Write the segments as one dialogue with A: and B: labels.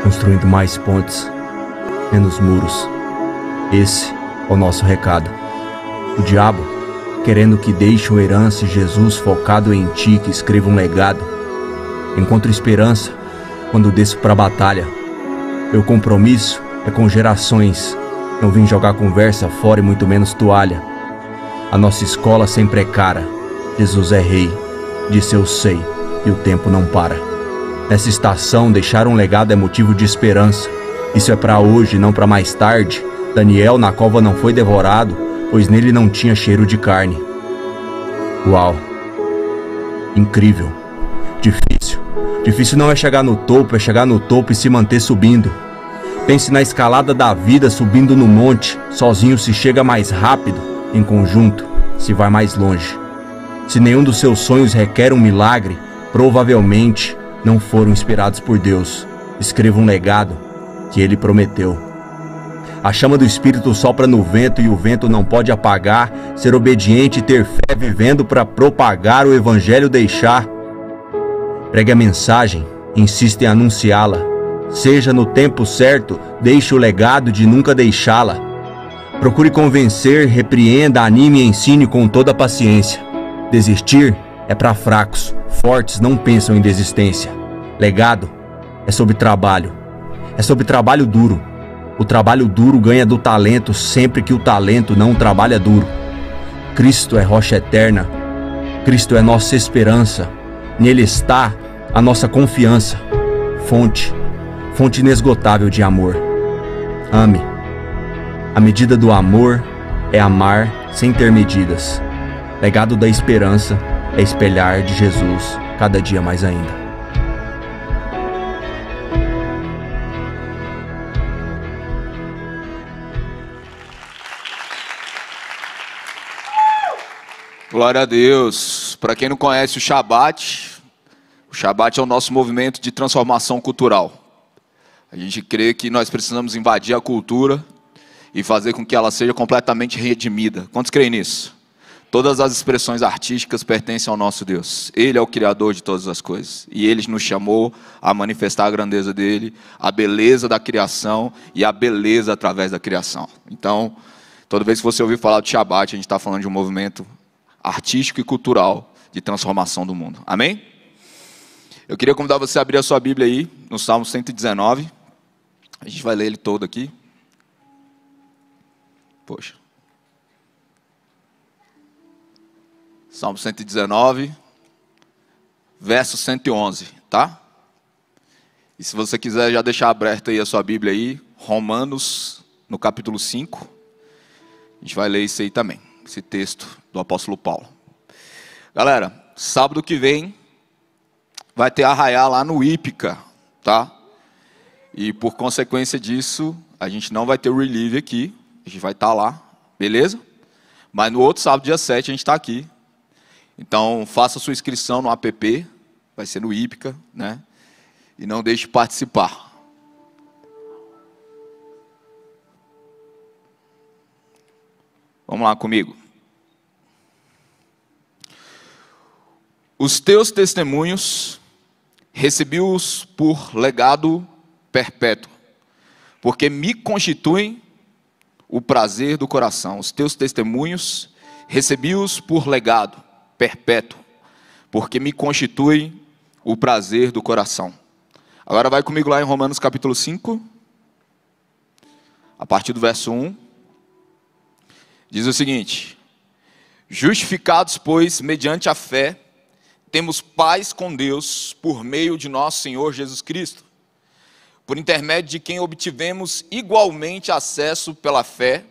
A: construindo mais pontes, menos muros. Esse é o nosso recado. O diabo, querendo que deixe uma herança, e Jesus focado em ti, que escreva um legado. Encontro esperança quando desço pra batalha. Meu compromisso é com gerações. Não vim jogar conversa fora e muito menos toalha. A nossa escola sempre é cara. Jesus é rei, disse eu sei, e o tempo não para. Nessa estação, deixar um legado é motivo de esperança. Isso é pra hoje, não pra mais tarde. Daniel na cova não foi devorado, pois nele não tinha cheiro de carne. Uau! Incrível! Difícil. Difícil não é chegar no topo, é chegar no topo e se manter subindo. Pense na escalada da vida, subindo no monte. Sozinho se chega mais rápido, em conjunto se vai mais longe. Se nenhum dos seus sonhos requer um milagre, provavelmente não foram inspirados por Deus. Escreva um legado que Ele prometeu. A chama do Espírito sopra no vento e o vento não pode apagar. Ser obediente e ter fé, vivendo para propagar o Evangelho, deixar. Pregue a mensagem, insista em anunciá-la. Seja no tempo certo, deixe o legado de nunca deixá-la. Procure convencer, repreenda, anime e ensine com toda a paciência. Desistir é para fracos, fortes não pensam em desistência. Legado é sobre trabalho, é sobre trabalho duro. O trabalho duro ganha do talento sempre que o talento não trabalha duro. Cristo é rocha eterna, Cristo é nossa esperança. Nele está a nossa confiança, fonte inesgotável de amor. Ame. A medida do amor é amar sem ter medidas. Legado da esperança é espelhar de Jesus cada dia mais ainda.
B: Glória a Deus. Para quem não conhece o Shabbat é o nosso movimento de transformação cultural. A gente crê que nós precisamos invadir a cultura e fazer com que ela seja completamente redimida. Quantos creem nisso? Todas as expressões artísticas pertencem ao nosso Deus. Ele é o Criador de todas as coisas. E Ele nos chamou a manifestar a grandeza dEle, a beleza da criação e a beleza através da criação. Então, toda vez que você ouvir falar do Shabbat, a gente está falando de um movimento artístico e cultural de transformação do mundo. Amém? Eu queria convidar você a abrir a sua Bíblia aí, no Salmo 119. A gente vai ler ele todo aqui. Poxa. Salmo 119, verso 111, tá? E se você quiser já deixar aberta aí a sua Bíblia aí, Romanos, no capítulo 5. A gente vai ler isso aí também, esse texto do apóstolo Paulo. Galera, sábado que vem vai ter arraiá lá no Ípica, tá? E por consequência disso, a gente não vai ter o Relive aqui. A gente vai estar lá, beleza? Mas no outro sábado, dia 7, a gente está aqui. Então, faça sua inscrição no app. Vai ser no Ípica, né? E não deixe de participar. Vamos lá comigo. Os teus testemunhos recebi-os por legado perpétuo, porque me constituem o prazer do coração. Os teus testemunhos recebi-os por legado perpétuo, porque me constituem o prazer do coração. Agora vai comigo lá em Romanos capítulo 5, a partir do verso 1. Diz o seguinte: justificados, pois, mediante a fé, temos paz com Deus por meio de nosso Senhor Jesus Cristo, por intermédio de quem obtivemos igualmente acesso pela fé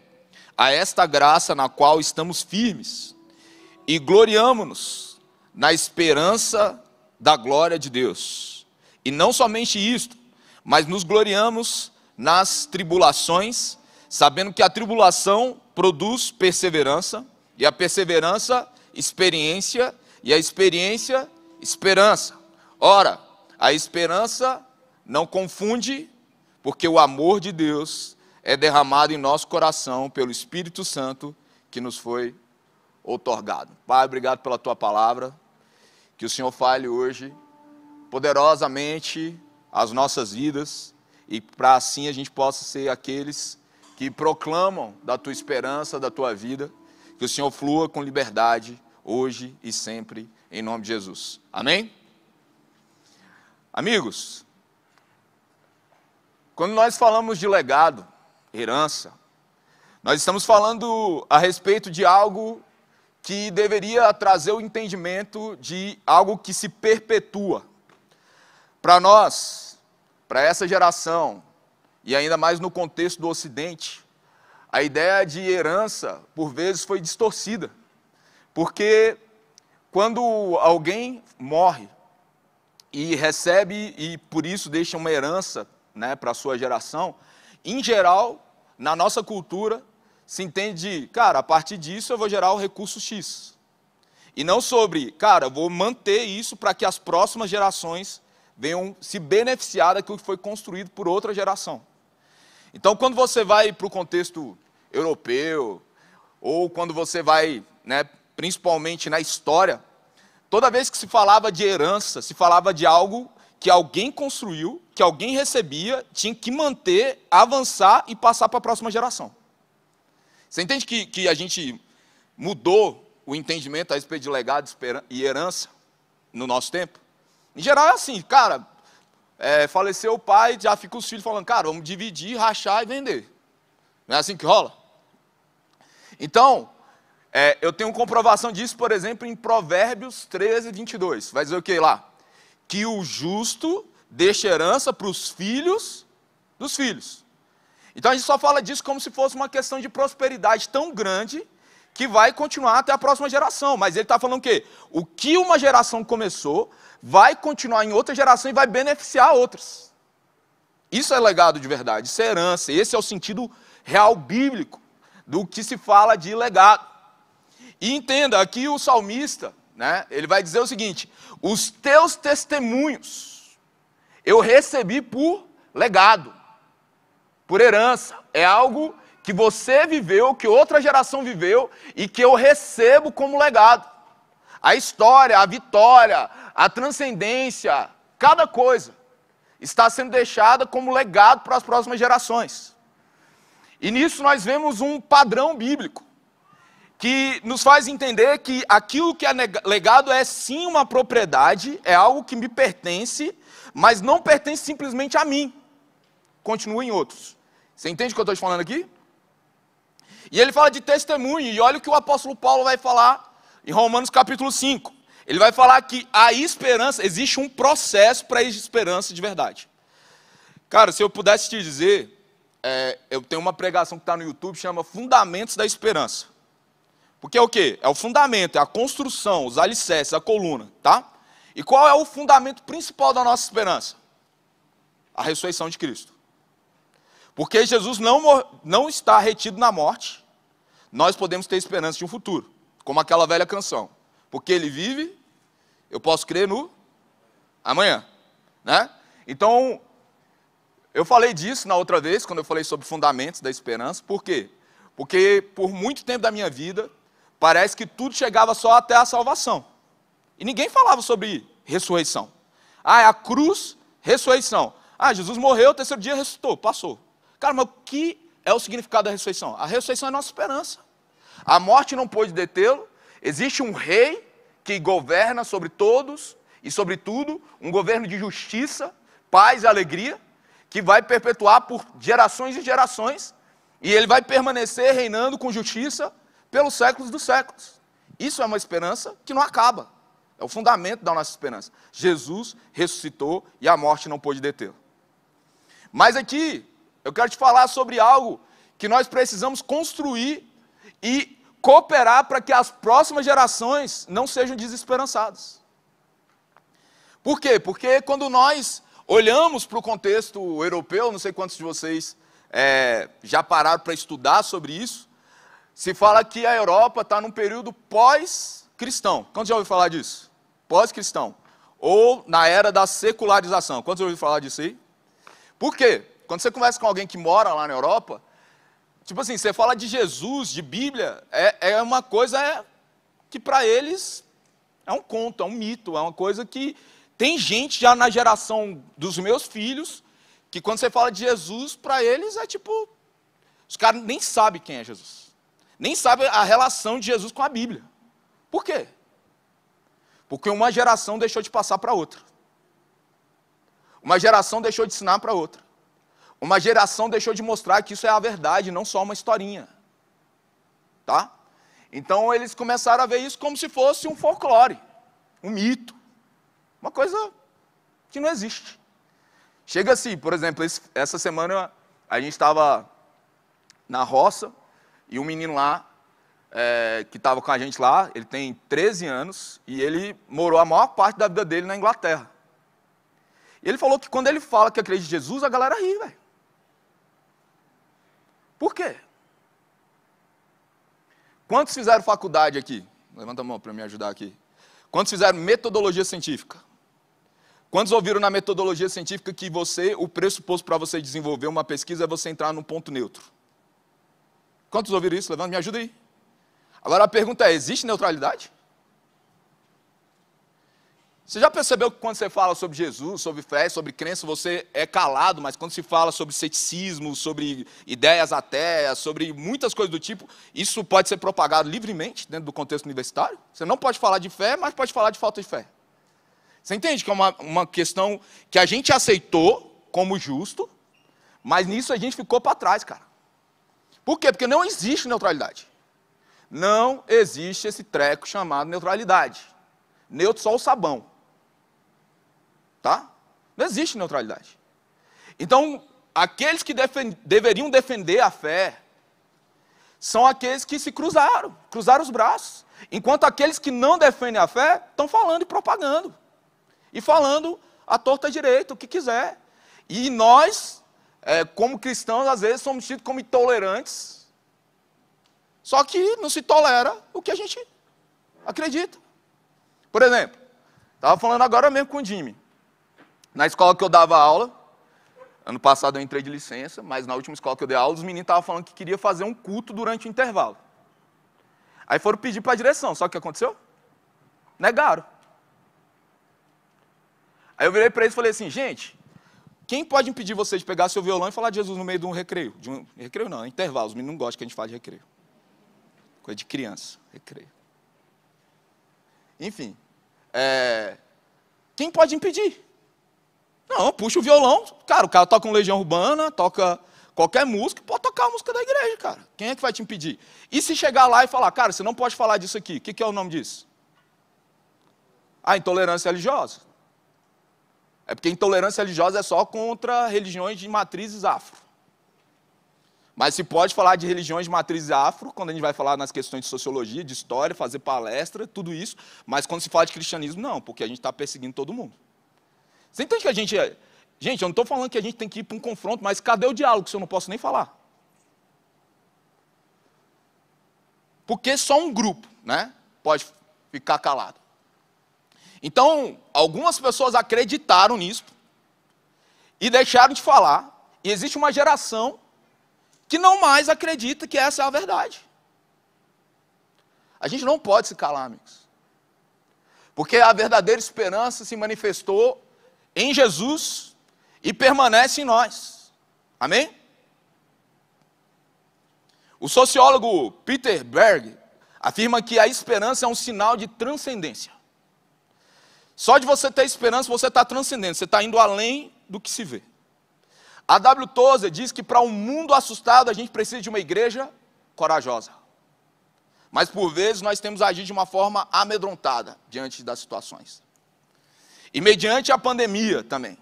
B: a esta graça na qual estamos firmes e gloriamo-nos na esperança da glória de Deus. E não somente isto, mas nos gloriamos nas tribulações, sabendo que a tribulação produz perseverança, e a perseverança, experiência, e a experiência, esperança. Ora, a esperança não confunde, porque o amor de Deus é derramado em nosso coração pelo Espírito Santo que nos foi outorgado. Pai, obrigado pela tua palavra, que o Senhor fale hoje poderosamente as nossas vidas e para assim a gente possa ser aqueles que proclamam da tua esperança, da tua vida, que o Senhor flua com liberdade hoje e sempre, em nome de Jesus. Amém? Amigos, quando nós falamos de legado, herança, nós estamos falando a respeito de algo que deveria trazer o entendimento de algo que se perpetua. Para nós, para essa geração, e ainda mais no contexto do Ocidente, a ideia de herança, por vezes, foi distorcida. Porque quando alguém morre e recebe, e por isso deixa uma herança, né, para a sua geração, em geral, na nossa cultura, se entende, cara, a partir disso eu vou gerar o recurso X. E não sobre, cara, eu vou manter isso para que as próximas gerações venham se beneficiar daquilo que foi construído por outra geração. Então, quando você vai para o contexto europeu, ou quando você vai, né, principalmente na história, toda vez que se falava de herança, se falava de algo que alguém construiu, que alguém recebia, tinha que manter, avançar e passar para a próxima geração. Você entende que a gente mudou o entendimento a respeito de legado e herança no nosso tempo? Em geral é assim, cara, faleceu o pai, já fica os filhos falando, cara, vamos dividir, rachar e vender. Não é assim que rola? Então, eu tenho comprovação disso, por exemplo, em Provérbios 13, 22. Vai dizer o que lá? Que o justo deixa herança para os filhos dos filhos. Então a gente só fala disso como se fosse uma questão de prosperidade tão grande que vai continuar até a próxima geração. Mas ele está falando o quê? O que uma geração começou vai continuar em outra geração e vai beneficiar outras. Isso é legado de verdade, isso é herança. Esse é o sentido real bíblico do que se fala de legado. E entenda, aqui o salmista, né, ele vai dizer o seguinte: os teus testemunhos eu recebi por legado, por herança. É algo que você viveu, que outra geração viveu e que eu recebo como legado. A história, a vitória, a transcendência, cada coisa está sendo deixada como legado para as próximas gerações. E nisso nós vemos um padrão bíblico que nos faz entender que aquilo que é legado é sim uma propriedade, é algo que me pertence, mas não pertence simplesmente a mim. Continua em outros. Você entende o que eu estou te falando aqui? E ele fala de testemunho, e olha o que o apóstolo Paulo vai falar em Romanos capítulo 5. Ele vai falar que a esperança, existe um processo para a esperança de verdade. Cara, se eu pudesse te dizer, eu tenho uma pregação que está no YouTube, chama Fundamentos da Esperança. Porque é o quê? É o fundamento, é a construção, os alicerces, a coluna, tá? E qual é o fundamento principal da nossa esperança? A ressurreição de Cristo. Porque Jesus não está retido na morte, nós podemos ter esperança de um futuro, como aquela velha canção. Porque Ele vive, eu posso crer no amanhã, né? Então, eu falei disso na outra vez, quando eu falei sobre fundamentos da esperança. Por quê? Porque por muito tempo da minha vida, parece que tudo chegava só até a salvação. E ninguém falava sobre ressurreição. Ah, é a cruz, ressurreição. Ah, Jesus morreu, terceiro dia ressuscitou, passou. Cara, mas o que é o significado da ressurreição? A ressurreição é a nossa esperança. A morte não pôde detê-lo. Existe um rei que governa sobre todos e sobre tudo, um governo de justiça, paz e alegria, que vai perpetuar por gerações e gerações, e ele vai permanecer reinando com justiça pelos séculos dos séculos. Isso é uma esperança que não acaba. É o fundamento da nossa esperança. Jesus ressuscitou e a morte não pôde detê-lo. Mas aqui, eu quero te falar sobre algo que nós precisamos construir e cooperar para que as próximas gerações não sejam desesperançadas. Por quê? Porque quando nós olhamos para o contexto europeu, não sei quantos de vocês já pararam para estudar sobre isso, se fala que a Europa está num período pós-cristão. Quantos já ouviram falar disso? Pós-cristão. Ou na era da secularização. Quantos já ouviram falar disso aí? Por quê? Quando você conversa com alguém que mora lá na Europa, tipo assim, você fala de Jesus, de Bíblia, é uma coisa que para eles é um conto, é um mito, é uma coisa que tem gente já na geração dos meus filhos que quando você fala de Jesus, para eles é tipo, os caras nem sabem quem é Jesus. Nem sabem a relação de Jesus com a Bíblia. Por quê? Porque uma geração deixou de passar para outra. Uma geração deixou de ensinar para outra. Uma geração deixou de mostrar que isso é a verdade, não só uma historinha. Tá? Então eles começaram a ver isso como se fosse um folclore, um mito. Uma coisa que não existe. Chega assim, por exemplo, essa semana a gente estava na roça e um menino lá, que estava com a gente lá, ele tem 13 anos e ele morou a maior parte da vida dele na Inglaterra. E ele falou que quando ele fala que acredita em Jesus, a galera ri, velho. Por quê? Quantos fizeram faculdade aqui? Levanta a mão para me ajudar aqui. Quantos fizeram metodologia científica? Quantos ouviram na metodologia científica que o pressuposto para você desenvolver uma pesquisa é você entrar num ponto neutro? Quantos ouviram isso? Levanta, me ajuda aí. Agora a pergunta é, existe neutralidade? Você já percebeu que quando você fala sobre Jesus, sobre fé, sobre crença, você é calado, mas quando se fala sobre ceticismo, sobre ideias ateias, sobre muitas coisas do tipo, isso pode ser propagado livremente dentro do contexto universitário? Você não pode falar de fé, mas pode falar de falta de fé. Você entende que é uma questão que a gente aceitou como justo, mas nisso a gente ficou para trás, cara. Por quê? Porque não existe neutralidade. Não existe esse treco chamado neutralidade. Neutro só o sabão. Tá? Não existe neutralidade. Então, aqueles que deveriam defender a fé são aqueles que se cruzaram os braços. Enquanto aqueles que não defendem a fé estão falando e propagando. E falando à torta direita, o que quiser. E nós, como cristãos, às vezes somos tidos como intolerantes. Só que não se tolera o que a gente acredita. Por exemplo, estava falando agora mesmo com o Jimmy. Na escola que eu dava aula, ano passado eu entrei de licença, mas na última escola que eu dei aula, os meninos estavam falando que queria fazer um culto durante o intervalo. Aí foram pedir para a direção, sabe o que aconteceu? Negaram. Aí eu virei para eles e falei assim, gente, quem pode impedir vocês de pegar seu violão e falar de Jesus no meio de um recreio? Recreio não, intervalo, os meninos não gostam que a gente fale de recreio. Coisa de criança, recreio. Enfim, quem pode impedir? Não, puxa o violão, cara, o cara toca um Legião Urbana, toca qualquer música, pode tocar a música da igreja, cara. Quem é que vai te impedir? E se chegar lá e falar, cara, você não pode falar disso aqui, o que é o nome disso? Ah, intolerância religiosa. É porque intolerância religiosa é só contra religiões de matrizes afro. Mas se pode falar de religiões de matrizes afro, quando a gente vai falar nas questões de sociologia, de história, fazer palestra, tudo isso. Mas quando se fala de cristianismo, não, porque a gente está perseguindo todo mundo. Você entende que a gente... Gente, eu não estou falando que a gente tem que ir para um confronto, mas cadê o diálogo, se eu não posso nem falar? Porque só um grupo, né, pode ficar calado. Então, algumas pessoas acreditaram nisso e deixaram de falar. E existe uma geração que não mais acredita que essa é a verdade. A gente não pode se calar, amigos. Porque a verdadeira esperança se manifestou em Jesus e permanece em nós. Amém? O sociólogo Peter Berg afirma que a esperança é um sinal de transcendência. Só de você ter esperança, você está transcendendo, você está indo além do que se vê. A W. Tozer diz que para um mundo assustado, a gente precisa de uma igreja corajosa. Mas por vezes nós temos agido de uma forma amedrontada diante das situações. E mediante a pandemia também.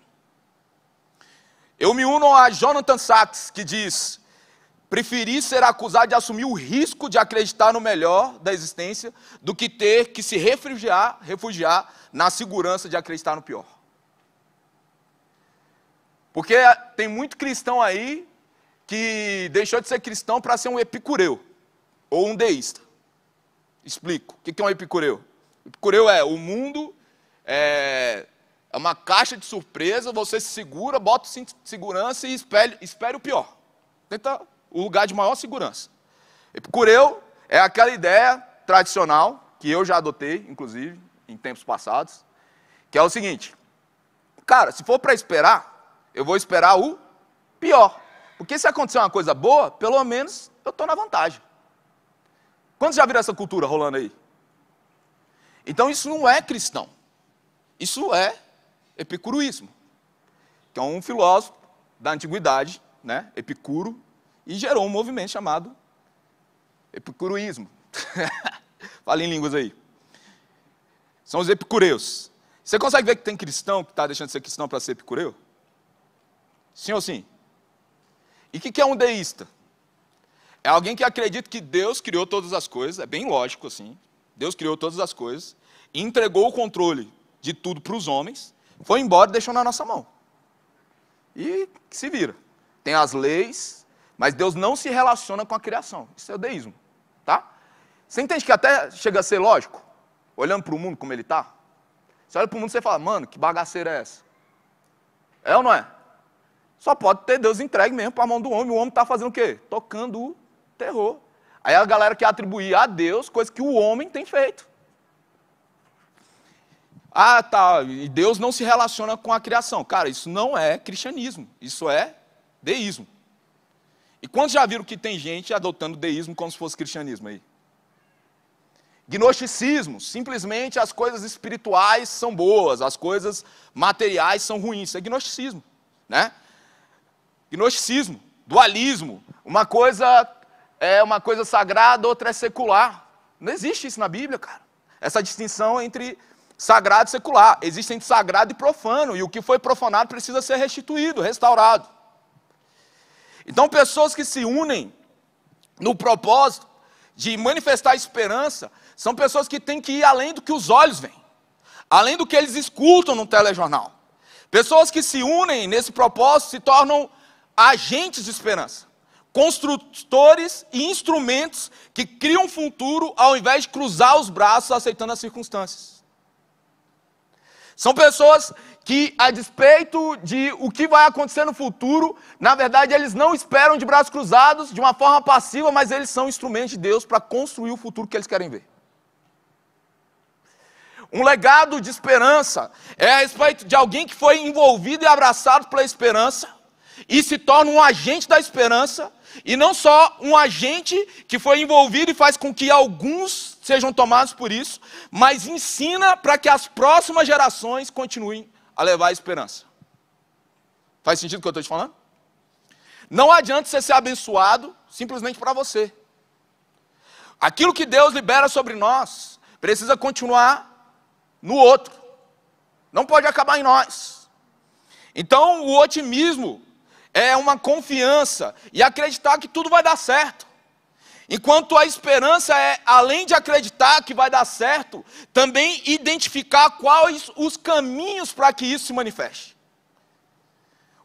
B: Eu me uno a Jonathan Sachs, que diz: preferi ser acusado de assumir o risco de acreditar no melhor da existência do que ter que se refugiar na segurança de acreditar no pior. Porque tem muito cristão aí que deixou de ser cristão para ser um epicureu ou um deísta. Explico. O que é um epicureu? Epicureu é o mundo, é uma caixa de surpresa, você se segura, bota o cinto de segurança e espere o pior. Tenta o lugar de maior segurança. Epicureu é aquela ideia tradicional, que eu já adotei, inclusive, em tempos passados, que é o seguinte: cara, se for para esperar, eu vou esperar o pior. Porque se acontecer uma coisa boa, pelo menos eu estou na vantagem. Quantos já viram essa cultura rolando aí? Então isso não é cristão. Isso é epicurismo, que é um filósofo da antiguidade, né, Epicuro, e gerou um movimento chamado epicurismo. Fala em línguas aí. São os epicureus. Você consegue ver que tem cristão que está deixando de ser cristão para ser epicureu? Sim ou sim? E o que é um deísta? É alguém que acredita que Deus criou todas as coisas, é bem lógico assim. Deus criou todas as coisas, e entregou o controle de tudo para os homens, foi embora e deixou na nossa mão. E se vira. Tem as leis, mas Deus não se relaciona com a criação. Isso é o deísmo, tá? Você entende que até chega a ser lógico? Olhando para o mundo como ele está? Você olha para o mundo e você fala, mano, que bagaceira é essa? É ou não é? Só pode ter Deus entregue mesmo para a mão do homem. O homem está fazendo o quê? Tocando o terror. Aí a galera quer atribuir a Deus coisa que o homem tem feito. Ah, tá, e Deus não se relaciona com a criação. Cara, isso não é cristianismo, isso é deísmo. E quantos já viram que tem gente adotando deísmo como se fosse cristianismo aí? Gnosticismo, simplesmente as coisas espirituais são boas, as coisas materiais são ruins. Isso é gnosticismo, né? Gnosticismo, dualismo, uma coisa é uma coisa sagrada, outra é secular. Não existe isso na Bíblia, cara. Essa distinção entre sagrado e secular. Existe entre sagrado e profano, e o que foi profanado precisa ser restituído, restaurado. Então, pessoas que se unem no propósito de manifestar esperança, são pessoas que têm que ir além do que os olhos veem, além do que eles escutam no telejornal. Pessoas que se unem nesse propósito se tornam agentes de esperança, construtores e instrumentos que criam um futuro ao invés de cruzar os braços aceitando as circunstâncias. São pessoas que, a despeito de o que vai acontecer no futuro, na verdade eles não esperam de braços cruzados, de uma forma passiva, mas eles são instrumentos de Deus para construir o futuro que eles querem ver. Um legado de esperança é a respeito de alguém que foi envolvido e abraçado pela esperança e se torna um agente da esperança, e não só um agente que foi envolvido e faz com que alguns sejam tomados por isso, mas ensina para que as próximas gerações continuem a levar a esperança. Faz sentido o que eu estou te falando? Não adianta você ser abençoado simplesmente para você. Aquilo que Deus libera sobre nós precisa continuar no outro. Não pode acabar em nós. Então, o otimismo é uma confiança e acreditar que tudo vai dar certo. Enquanto a esperança é, além de acreditar que vai dar certo, também identificar quais os caminhos para que isso se manifeste.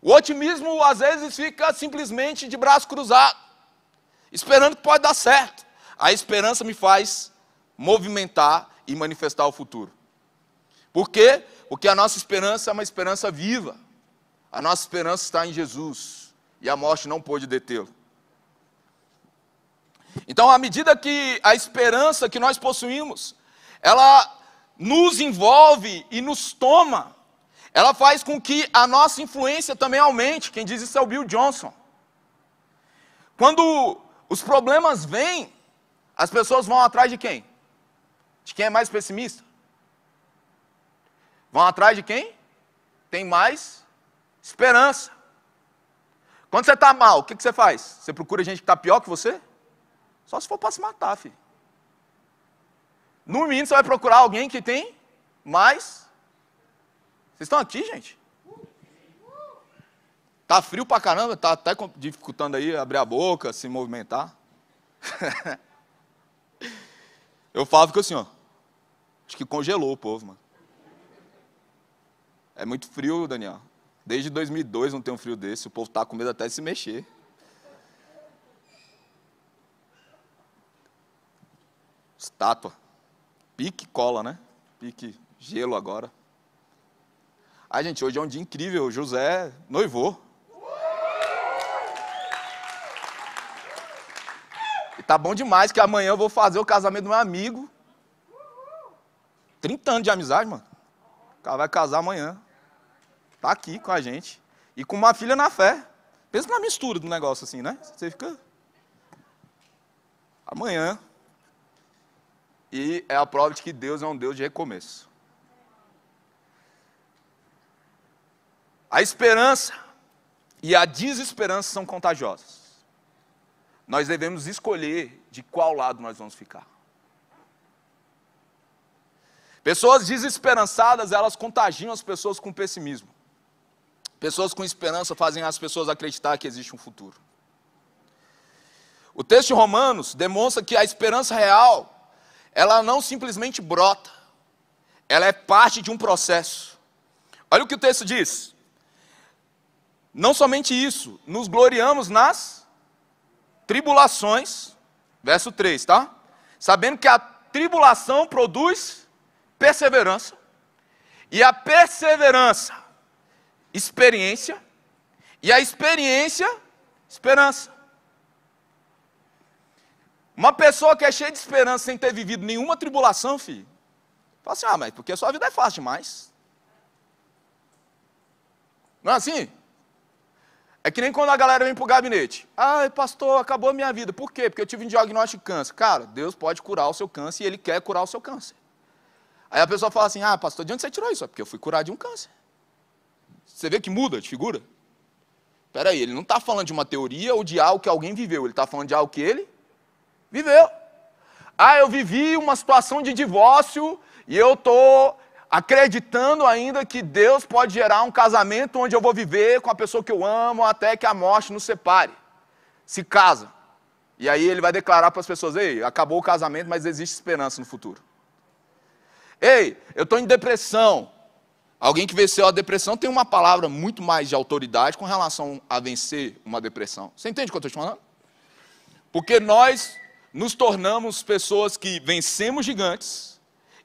B: O otimismo, às vezes, fica simplesmente de braço cruzado, esperando que pode dar certo. A esperança me faz movimentar e manifestar o futuro. Por quê? Porque a nossa esperança é uma esperança viva. A nossa esperança está em Jesus, e a morte não pôde detê-lo. Então, à medida que a esperança que nós possuímos, ela nos envolve e nos toma, ela faz com que a nossa influência também aumente. Quem diz isso é o Bill Johnson. Quando os problemas vêm, as pessoas vão atrás de quem? De quem é mais pessimista? Vão atrás de quem? Tem mais esperança. Quando você está mal, o que você faz? Você procura gente que está pior que você? Só se for para se matar, filho. No mínimo, você vai procurar alguém que tem mais. Vocês estão aqui, gente? Tá frio pra caramba, tá até dificultando aí abrir a boca, se movimentar. Eu falo, fico assim, ó. Acho que congelou o povo, mano. É muito frio, Daniel. Desde 2002 não tem um frio desse. O povo tá com medo até de se mexer. Estátua. Pique cola, né? Pique gelo agora. Ai, gente, hoje é um dia incrível. O José noivou. E tá bom demais que amanhã eu vou fazer o casamento do meu amigo. 30 anos de amizade, mano. O cara vai casar amanhã. Tá aqui com a gente. e com uma filha na fé. Pensa na mistura do negócio assim, né? Você fica... Amanhã. E é a prova de que Deus é um Deus de recomeço. A esperança e a desesperança são contagiosas. Nós devemos escolher de qual lado nós vamos ficar. Pessoas desesperançadas, elas contagiam as pessoas com pessimismo. Pessoas com esperança fazem as pessoas acreditar que existe um futuro. O texto de Romanos demonstra que a esperança real, ela não simplesmente brota. Ela é parte de um processo. Olha o que o texto diz. Não somente isso, nos gloriamos nas tribulações, verso 3, tá? Sabendo que a tribulação produz perseverança, e a perseverança, experiência, e a experiência, esperança. Uma pessoa que é cheia de esperança sem ter vivido nenhuma tribulação, filho, fala assim, mas porque a sua vida é fácil demais. Não é assim? É que nem quando a galera vem para o gabinete. Ai, pastor, acabou a minha vida. Por quê? Porque eu tive um diagnóstico de câncer. Cara, Deus pode curar o seu câncer e Ele quer curar o seu câncer. Aí a pessoa fala assim, pastor, de onde você tirou isso? É porque eu fui curado de um câncer. Você vê que muda de figura? Espera aí, ele não está falando de uma teoria ou de algo que alguém viveu. Ele está falando de algo que ele viveu. Eu vivi uma situação de divórcio e eu estou acreditando ainda que Deus pode gerar um casamento onde eu vou viver com a pessoa que eu amo até que a morte nos separe. Se casa. E aí ele vai declarar para as pessoas, ei, acabou o casamento, mas existe esperança no futuro. Ei, eu estou em depressão. Alguém que venceu a depressão tem uma palavra muito mais de autoridade com relação a vencer uma depressão. Você entende o que eu estou te falando? Porque nós nos tornamos pessoas que vencemos gigantes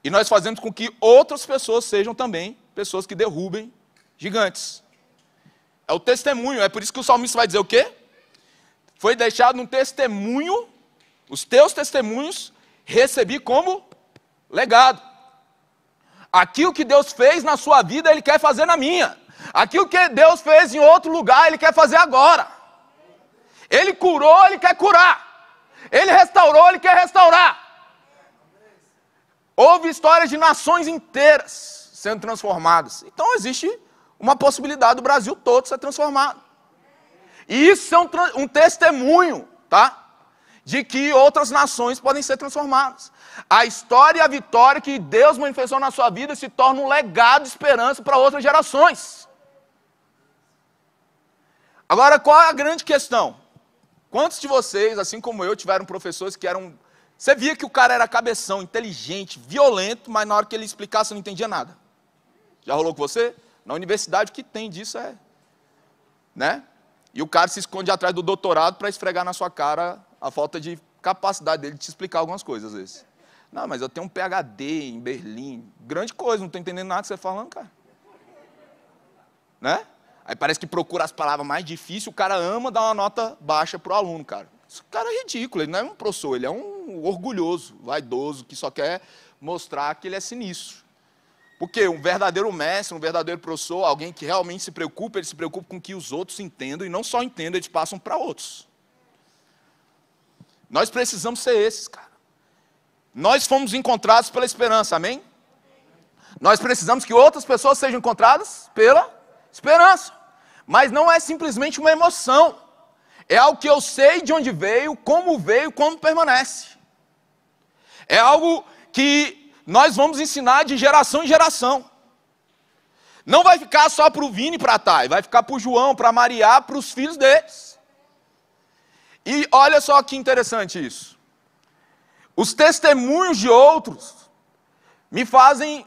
B: e nós fazemos com que outras pessoas sejam também pessoas que derrubem gigantes. É o testemunho, é por isso que o salmista vai dizer o quê? Foi deixado um testemunho, os teus testemunhos recebi como legado. Aquilo que Deus fez na sua vida, Ele quer fazer na minha. Aquilo que Deus fez em outro lugar, Ele quer fazer agora. Ele curou, Ele quer curar. Ele restaurou, Ele quer restaurar. Houve histórias de nações inteiras sendo transformadas. Então existe uma possibilidade do Brasil todo ser transformado. E isso é um testemunho, tá? De que outras nações podem ser transformadas. A história e a vitória que Deus manifestou na sua vida se torna um legado de esperança para outras gerações. Agora, qual é a grande questão? Quantos de vocês, assim como eu, tiveram professores que eram... Você via que o cara era cabeção, inteligente, violento, mas na hora que ele explicasse, você não entendia nada. Já rolou com você? Na universidade, o que tem disso é... né? E o cara se esconde atrás do doutorado para esfregar na sua cara a falta de capacidade dele de te explicar algumas coisas, às vezes. Não, mas eu tenho um PhD em Berlim. Grande coisa, não estou entendendo nada que você está falando, cara. Né? Aí parece que procura as palavras mais difíceis, o cara ama dar uma nota baixa para o aluno, cara. Esse cara é ridículo, ele não é um professor, ele é um orgulhoso, vaidoso, que só quer mostrar que ele é sinistro. Porque um verdadeiro mestre, um verdadeiro professor, alguém que realmente se preocupa, ele se preocupa com que os outros entendam, e não só entendam, eles passam para outros. Nós precisamos ser esses, cara. Nós fomos encontrados pela esperança, amém? Nós precisamos que outras pessoas sejam encontradas pela esperança. Mas não é simplesmente uma emoção. É algo que eu sei de onde veio, como permanece. É algo que nós vamos ensinar de geração em geração. Não vai ficar só para o Vini e para a Thay, vai ficar para o João, para a Maria, para os filhos deles. E olha só que interessante isso. Os testemunhos de outros me fazem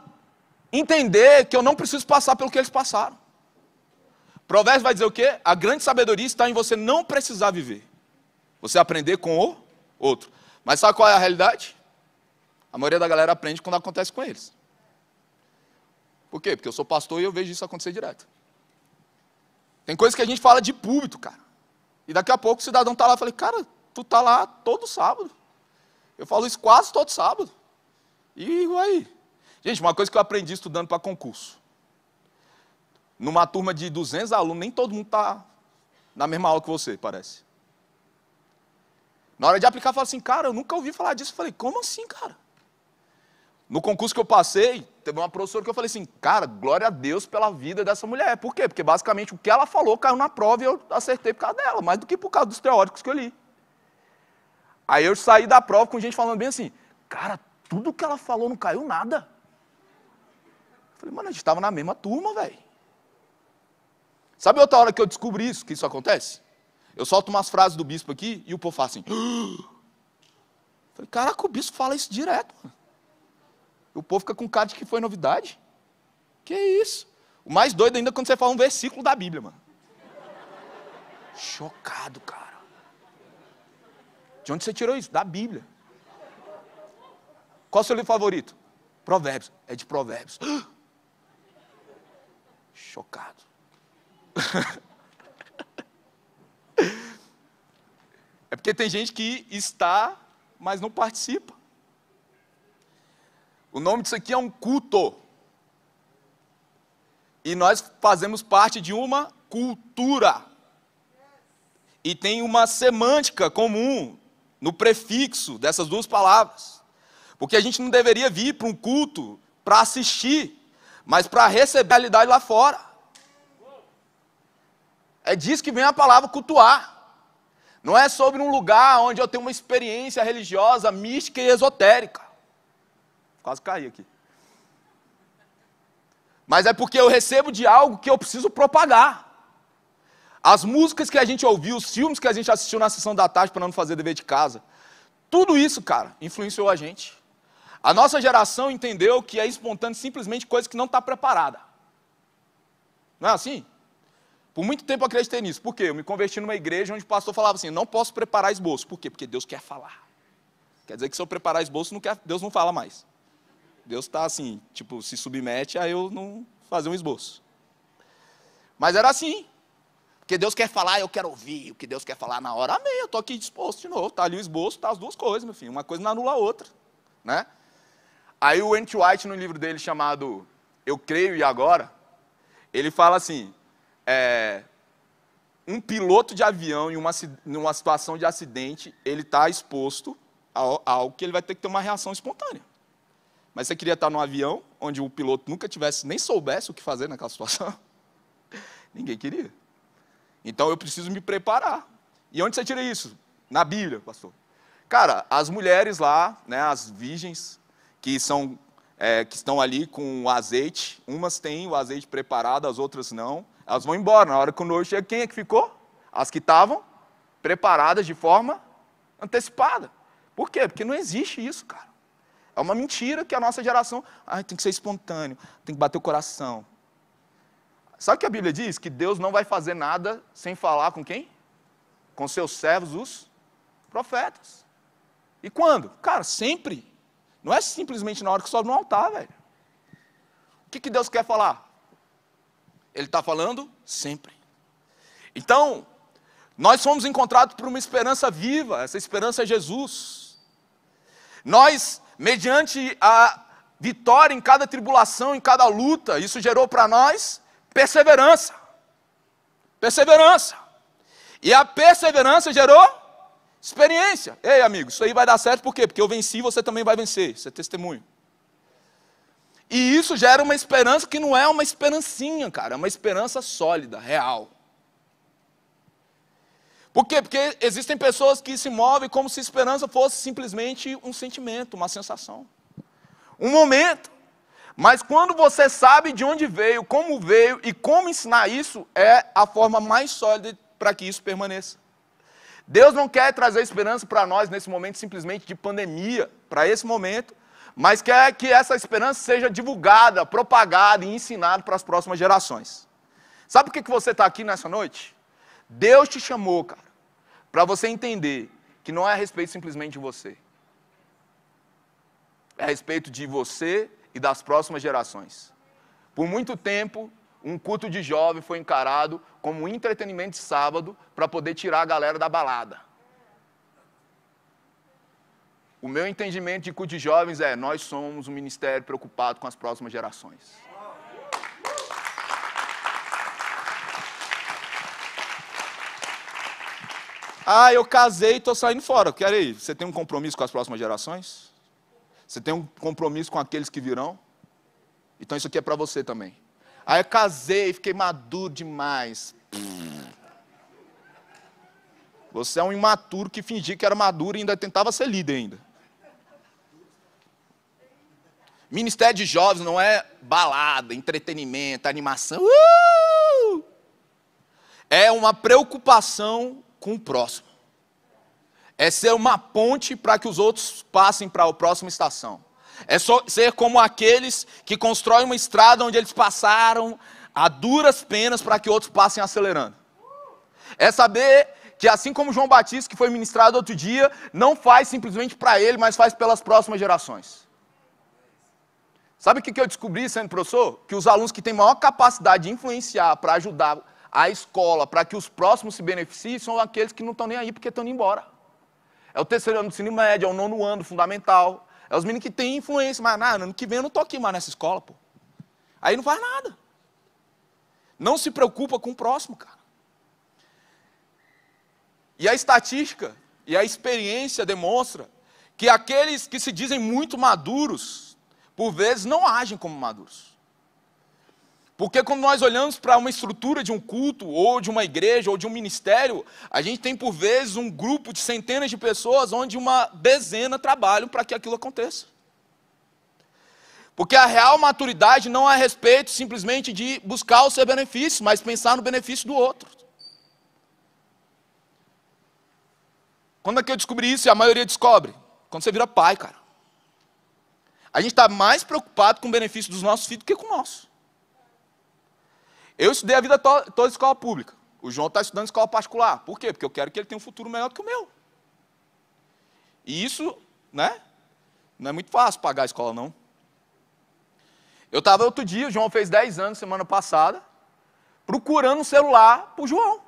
B: entender que eu não preciso passar pelo que eles passaram. Provérbios vai dizer o quê? A grande sabedoria está em você não precisar viver. Você aprender com o outro. Mas sabe qual é a realidade? A maioria da galera aprende quando acontece com eles. Por quê? Porque eu sou pastor e eu vejo isso acontecer direto. Tem coisas que a gente fala de púlpito, cara. E daqui a pouco o cidadão está lá e fala, cara, tu está lá todo sábado. Eu falo isso quase todo sábado. E aí? Gente, uma coisa que eu aprendi estudando para concurso. numa turma de 200 alunos, nem todo mundo está na mesma aula que você, parece. Na hora de aplicar, eu falo assim, cara, eu nunca ouvi falar disso. Eu falei, como assim, cara? No concurso que eu passei, teve uma professora que eu falei assim, cara, glória a Deus pela vida dessa mulher. Por quê? Porque basicamente o que ela falou caiu na prova e eu acertei por causa dela, mais do que por causa dos teóricos que eu li. Aí eu saí da prova com gente falando bem assim, cara, tudo que ela falou não caiu nada. Eu falei, mano, a gente estava na mesma turma, velho. Sabe outra hora que eu descobri isso, que isso acontece? Eu solto umas frases do bispo aqui e o povo fala assim, eu falei, caraca, o bispo fala isso direto, mano. E o povo fica com cara de que foi novidade. Que isso? O mais doido ainda é quando você fala um versículo da Bíblia, mano. Chocado, cara. De onde você tirou isso? Da Bíblia. Qual é o seu livro favorito? Provérbios. É de Provérbios. Chocado. É porque tem gente que está, mas não participa. O nome disso aqui é um culto. E nós fazemos parte de uma cultura. E tem uma semântica comum no prefixo dessas duas palavras. Porque a gente não deveria vir para um culto para assistir, mas para receber a realidade lá fora. É disso que vem a palavra cultuar. Não é sobre um lugar onde eu tenho uma experiência religiosa, mística e esotérica. Quase caí aqui. Mas é porque eu recebo de algo que eu preciso propagar. As músicas que a gente ouviu, os filmes que a gente assistiu na sessão da tarde para não fazer dever de casa, tudo isso, cara, influenciou a gente. A nossa geração entendeu que é espontâneo simplesmente coisa que não está preparada. Não é assim? Por muito tempo eu acreditei nisso. Por quê? Eu me converti numa igreja onde o pastor falava assim, não posso preparar esboço. Por quê? Porque Deus quer falar. Quer dizer que se eu preparar esboço, Deus não fala mais. Deus está assim, tipo, se submete a eu não fazer um esboço. Mas era assim. Porque Deus quer falar, eu quero ouvir. O que Deus quer falar na hora, amém, eu estou aqui disposto de novo. Está ali o esboço, está as duas coisas, meu filho. Uma coisa não anula a outra. Né? Aí o N.T. White, no livro dele chamado Eu Creio e Agora, ele fala assim, um piloto de avião em uma situação de acidente, ele está exposto a algo que ele vai ter que ter uma reação espontânea. Mas você queria estar num avião onde o piloto nunca tivesse, nem soubesse o que fazer naquela situação? Ninguém queria. Então eu preciso me preparar. E onde você tira isso? Na Bíblia, pastor. Cara, as mulheres lá, né, as virgens, que estão ali com o azeite, umas têm o azeite preparado, as outras não, elas vão embora. Na hora que o noivo chega, quem é que ficou? As que estavam preparadas de forma antecipada. Por quê? Porque não existe isso, cara. É uma mentira que a nossa geração, tem que ser espontâneo, tem que bater o coração. Sabe o que a Bíblia diz? Que Deus não vai fazer nada sem falar com quem? Com seus servos, os profetas. E quando? Cara, sempre. Não é simplesmente na hora que sobe no altar, velho. O que Deus quer falar? Ele está falando sempre. Então, nós fomos encontrados por uma esperança viva, essa esperança é Jesus. Nós, mediante a vitória em cada tribulação, em cada luta, isso gerou para nós perseverança. Perseverança. E a perseverança gerou experiência. Ei, amigo, isso aí vai dar certo por quê? Porque eu venci, você também vai vencer. Isso é testemunho. E isso gera uma esperança que não é uma esperancinha, cara. É uma esperança sólida, real. Por quê? Porque existem pessoas que se movem como se esperança fosse simplesmente um sentimento, uma sensação. Um momento. Mas quando você sabe de onde veio e como ensinar isso, é a forma mais sólida para que isso permaneça. Deus não quer trazer esperança para nós nesse momento simplesmente de pandemia, para esse momento, mas quer que essa esperança seja divulgada, propagada e ensinada para as próximas gerações. Sabe por que você está aqui nessa noite? Deus te chamou, cara, para você entender que não é a respeito simplesmente de você. É a respeito de você e das próximas gerações. Por muito tempo, um culto de jovem foi encarado como um entretenimento de sábado para poder tirar a galera da balada. O meu entendimento de culto de jovens é, nós somos um ministério preocupado com as próximas gerações. Ah, eu casei e estou saindo fora. Quer aí? Você tem um compromisso com as próximas gerações? Você tem um compromisso com aqueles que virão? Então isso aqui é para você também. Ah, eu casei, fiquei maduro demais. Você é um imaturo que fingia que era maduro e ainda tentava ser líder ainda. Ministério de jovens não é balada, entretenimento, animação. É uma preocupação com o próximo. É ser uma ponte para que os outros passem para a próxima estação. É ser como aqueles que constroem uma estrada onde eles passaram a duras penas para que outros passem acelerando. É saber que assim como João Batista, que foi ministrado outro dia, não faz simplesmente para ele, mas faz pelas próximas gerações. Sabe o que eu descobri sendo professor? Que os alunos que têm maior capacidade de influenciar para ajudar a escola, para que os próximos se beneficiem, são aqueles que não estão nem aí porque estão indo embora. É o terceiro ano do ensino médio, é o nono ano do fundamental. É os meninos que têm influência, mas ano que vem eu não estou aqui mais nessa escola, pô. Aí não faz nada. Não se preocupa com o próximo, cara. E a estatística e a experiência demonstra que aqueles que se dizem muito maduros, por vezes não agem como maduros. Porque quando nós olhamos para uma estrutura de um culto, ou de uma igreja, ou de um ministério, a gente tem por vezes um grupo de centenas de pessoas, onde uma dezena trabalham para que aquilo aconteça. Porque a real maturidade não é a respeito simplesmente de buscar o seu benefício, mas pensar no benefício do outro. Quando é que eu descobri isso e a maioria descobre? Quando você vira pai, cara. A gente está mais preocupado com o benefício dos nossos filhos do que com o nosso. Eu estudei a vida toda em escola pública. O João está estudando em escola particular. Por quê? Porque eu quero que ele tenha um futuro melhor do que o meu. E isso, né? Não é muito fácil pagar a escola, não. Eu estava outro dia, o João fez 10 anos, semana passada, procurando um celular para o João.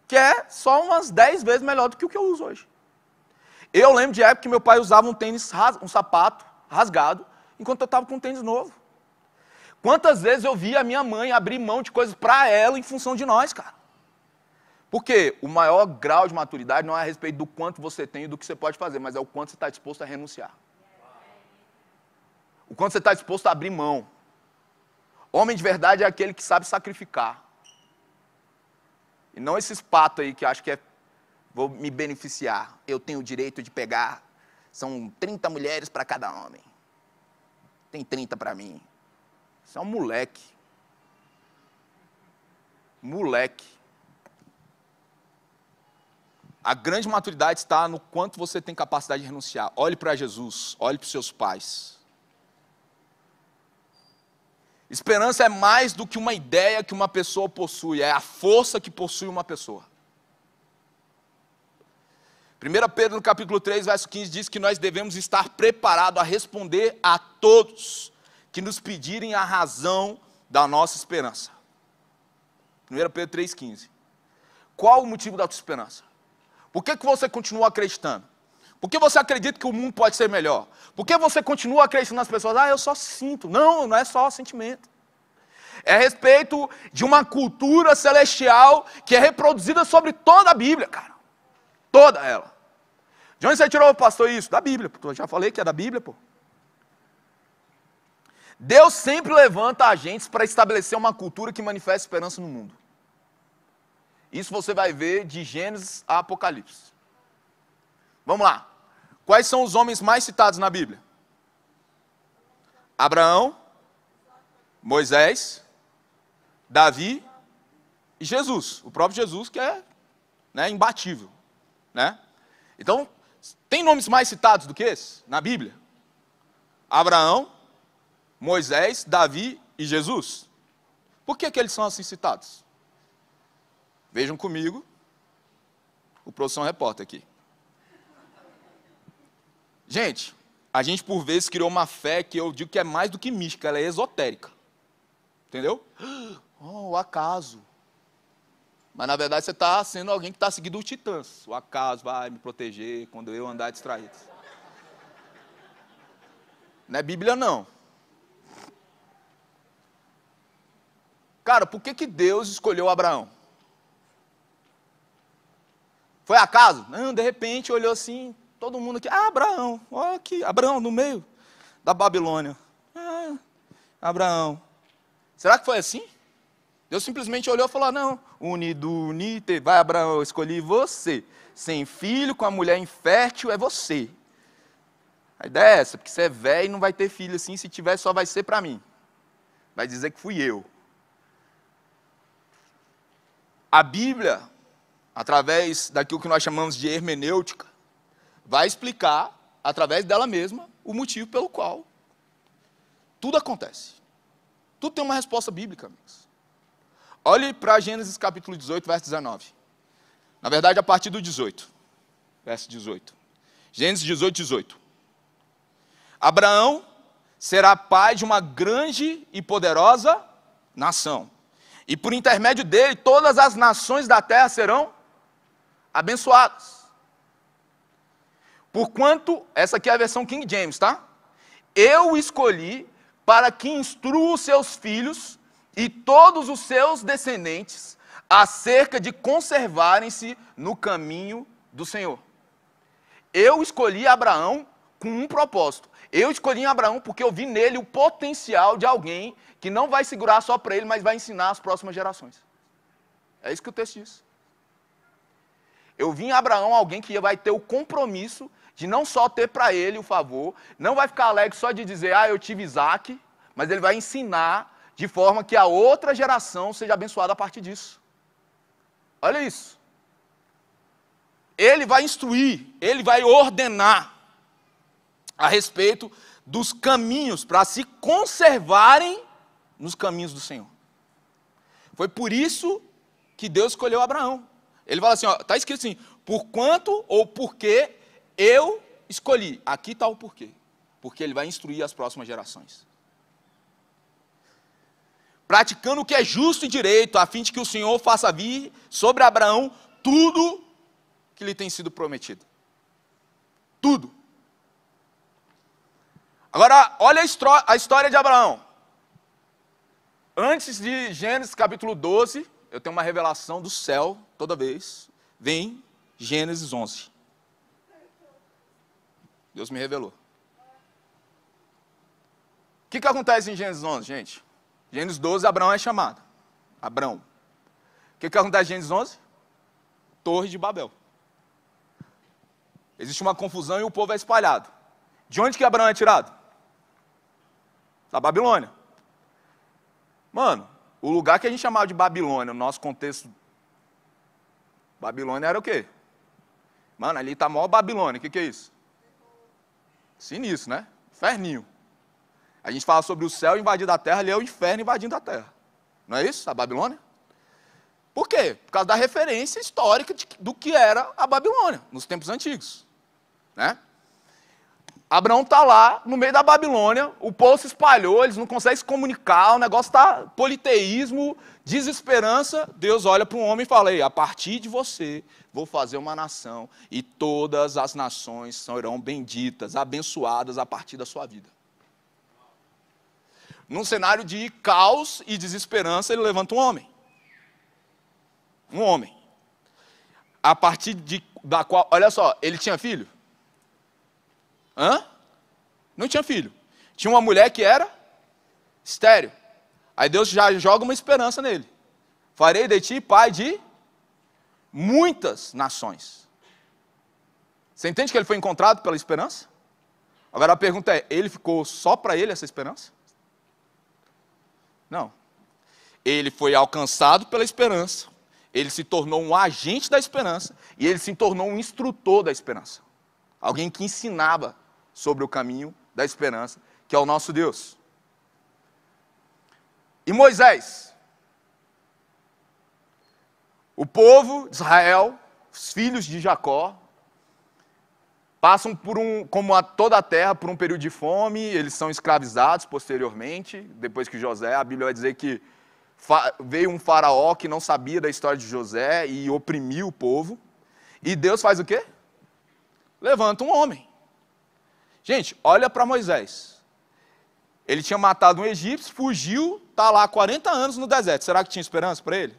B: Que é só umas 10 vezes melhor do que o que eu uso hoje. Eu lembro de época que meu pai usava um sapato rasgado, enquanto eu estava com um tênis novo. Quantas vezes eu vi a minha mãe abrir mão de coisas para ela em função de nós, cara? Porque o maior grau de maturidade não é a respeito do quanto você tem e do que você pode fazer, mas é o quanto você está disposto a renunciar. O quanto você está disposto a abrir mão. Homem de verdade é aquele que sabe sacrificar. E não esses patos aí que acham que vou me beneficiar. Eu tenho o direito de pegar, são 30 mulheres para cada homem. Tem 30 para mim. Isso é um moleque. Moleque. A grande maturidade está no quanto você tem capacidade de renunciar. Olhe para Jesus, olhe para os seus pais. Esperança é mais do que uma ideia que uma pessoa possui, é a força que possui uma pessoa. 1 Pedro, no capítulo 3, verso 15, diz que nós devemos estar preparados a responder a todos que nos pedirem a razão da nossa esperança. 1 Pedro 3,15. Qual o motivo da tua esperança? Por que você continua acreditando? Por que você acredita que o mundo pode ser melhor? Por que você continua acreditando nas pessoas? Ah, eu só sinto. Não, não é só sentimento. É a respeito de uma cultura celestial que é reproduzida sobre toda a Bíblia, cara. Toda ela. De onde você tirou, pastor, isso? Da Bíblia. Eu já falei que é da Bíblia, pô. Deus sempre levanta agentes para estabelecer uma cultura que manifesta esperança no mundo. Isso você vai ver de Gênesis a Apocalipse. Vamos lá. Quais são os homens mais citados na Bíblia? Abraão, Moisés, Davi e Jesus. O próprio Jesus que é, né, imbatível. Né? Então, tem nomes mais citados do que esse na Bíblia? Abraão, Moisés, Davi e Jesus. Por que eles são assim citados? Vejam comigo o Produção Repórter aqui. Gente, a gente por vezes criou uma fé que eu digo que é mais do que mística, ela é esotérica. Entendeu? Oh, o acaso. Mas na verdade você está sendo alguém que está seguindo os titãs. O acaso vai me proteger quando eu andar distraído. Não é Bíblia não. Cara, por que Deus escolheu Abraão? Foi acaso? Não, de repente olhou assim, todo mundo aqui, Abraão, olha aqui, Abraão no meio da Babilônia. Abraão. Será que foi assim? Deus simplesmente olhou e falou, não, unite, vai Abraão, eu escolhi você. Sem filho, com a mulher infértil, é você. A ideia é essa, porque você é velho e não vai ter filho assim, se tiver só vai ser para mim. Vai dizer que fui eu. A Bíblia, através daquilo que nós chamamos de hermenêutica, vai explicar, através dela mesma, o motivo pelo qual tudo acontece. Tudo tem uma resposta bíblica, amigos. Olhe para Gênesis capítulo 18, verso 19. Na verdade, a partir do 18, verso 18. Gênesis 18, 18. Abraão será pai de uma grande e poderosa nação. E por intermédio dele, todas as nações da terra serão abençoadas. Porquanto, essa aqui é a versão King James, tá? Eu o escolhi para que instrua os seus filhos e todos os seus descendentes acerca de conservarem-se no caminho do Senhor. Eu escolhi Abraão com um propósito. Eu escolhi Abraão porque eu vi nele o potencial de alguém que não vai segurar só para ele, mas vai ensinar as próximas gerações. É isso que o texto diz. Eu vi em Abraão alguém que vai ter o compromisso de não só ter para ele o favor, não vai ficar alegre só de dizer, eu tive Isaac, mas ele vai ensinar de forma que a outra geração seja abençoada a partir disso. Olha isso. Ele vai instruir, ele vai ordenar a respeito dos caminhos para se conservarem nos caminhos do Senhor. Foi por isso que Deus escolheu Abraão. Ele fala assim, está escrito assim, por quanto ou porque eu escolhi. Aqui está o porquê. Porque ele vai instruir as próximas gerações. Praticando o que é justo e direito, a fim de que o Senhor faça vir sobre Abraão tudo que lhe tem sido prometido. Tudo. Agora, olha a história de Abraão. Antes de Gênesis capítulo 12, eu tenho uma revelação do céu, toda vez, vem Gênesis 11. Deus me revelou. O que acontece em Gênesis 11, gente? Gênesis 12, Abraão é chamado. Abrão. O que acontece em Gênesis 11? Torre de Babel. Existe uma confusão e o povo é espalhado. De onde que Abraão é tirado? Da Babilônia. Mano, o lugar que a gente chamava de Babilônia, no nosso contexto, Babilônia era o quê? Mano, ali está a maior Babilônia, o que é isso? Sinistro, né? Inferninho. A gente fala sobre o céu invadindo a terra, ali é o inferno invadindo a terra. Não é isso, a Babilônia? Por quê? Por causa da referência histórica do que era a Babilônia, nos tempos antigos. Né? Abraão está lá, no meio da Babilônia, o povo se espalhou, eles não conseguem se comunicar, o negócio está politeísmo, desesperança. Deus olha para um homem e fala, a partir de você, vou fazer uma nação, e todas as nações serão benditas, abençoadas a partir da sua vida. Num cenário de caos e desesperança, ele levanta um homem. Um homem. A partir da qual, olha só, ele tinha filho? Não tinha filho. Tinha uma mulher que era estéril. Aí Deus já joga uma esperança nele. Farei de ti pai de muitas nações. Você entende que ele foi encontrado pela esperança? Agora a pergunta é, ele ficou só para ele essa esperança? Não. Ele foi alcançado pela esperança. Ele se tornou um agente da esperança. E ele se tornou um instrutor da esperança. Alguém que ensinava sobre o caminho da esperança, que é o nosso Deus. E Moisés? O povo de Israel, os filhos de Jacó, passam por como toda a terra, por um período de fome, eles são escravizados posteriormente, depois que José, a Bíblia vai dizer que veio um faraó que não sabia da história de José e oprimiu o povo. E Deus faz o quê? Levanta um homem. Gente, olha para Moisés. Ele tinha matado um egípcio, fugiu, está lá há 40 anos no deserto. Será que tinha esperança para ele?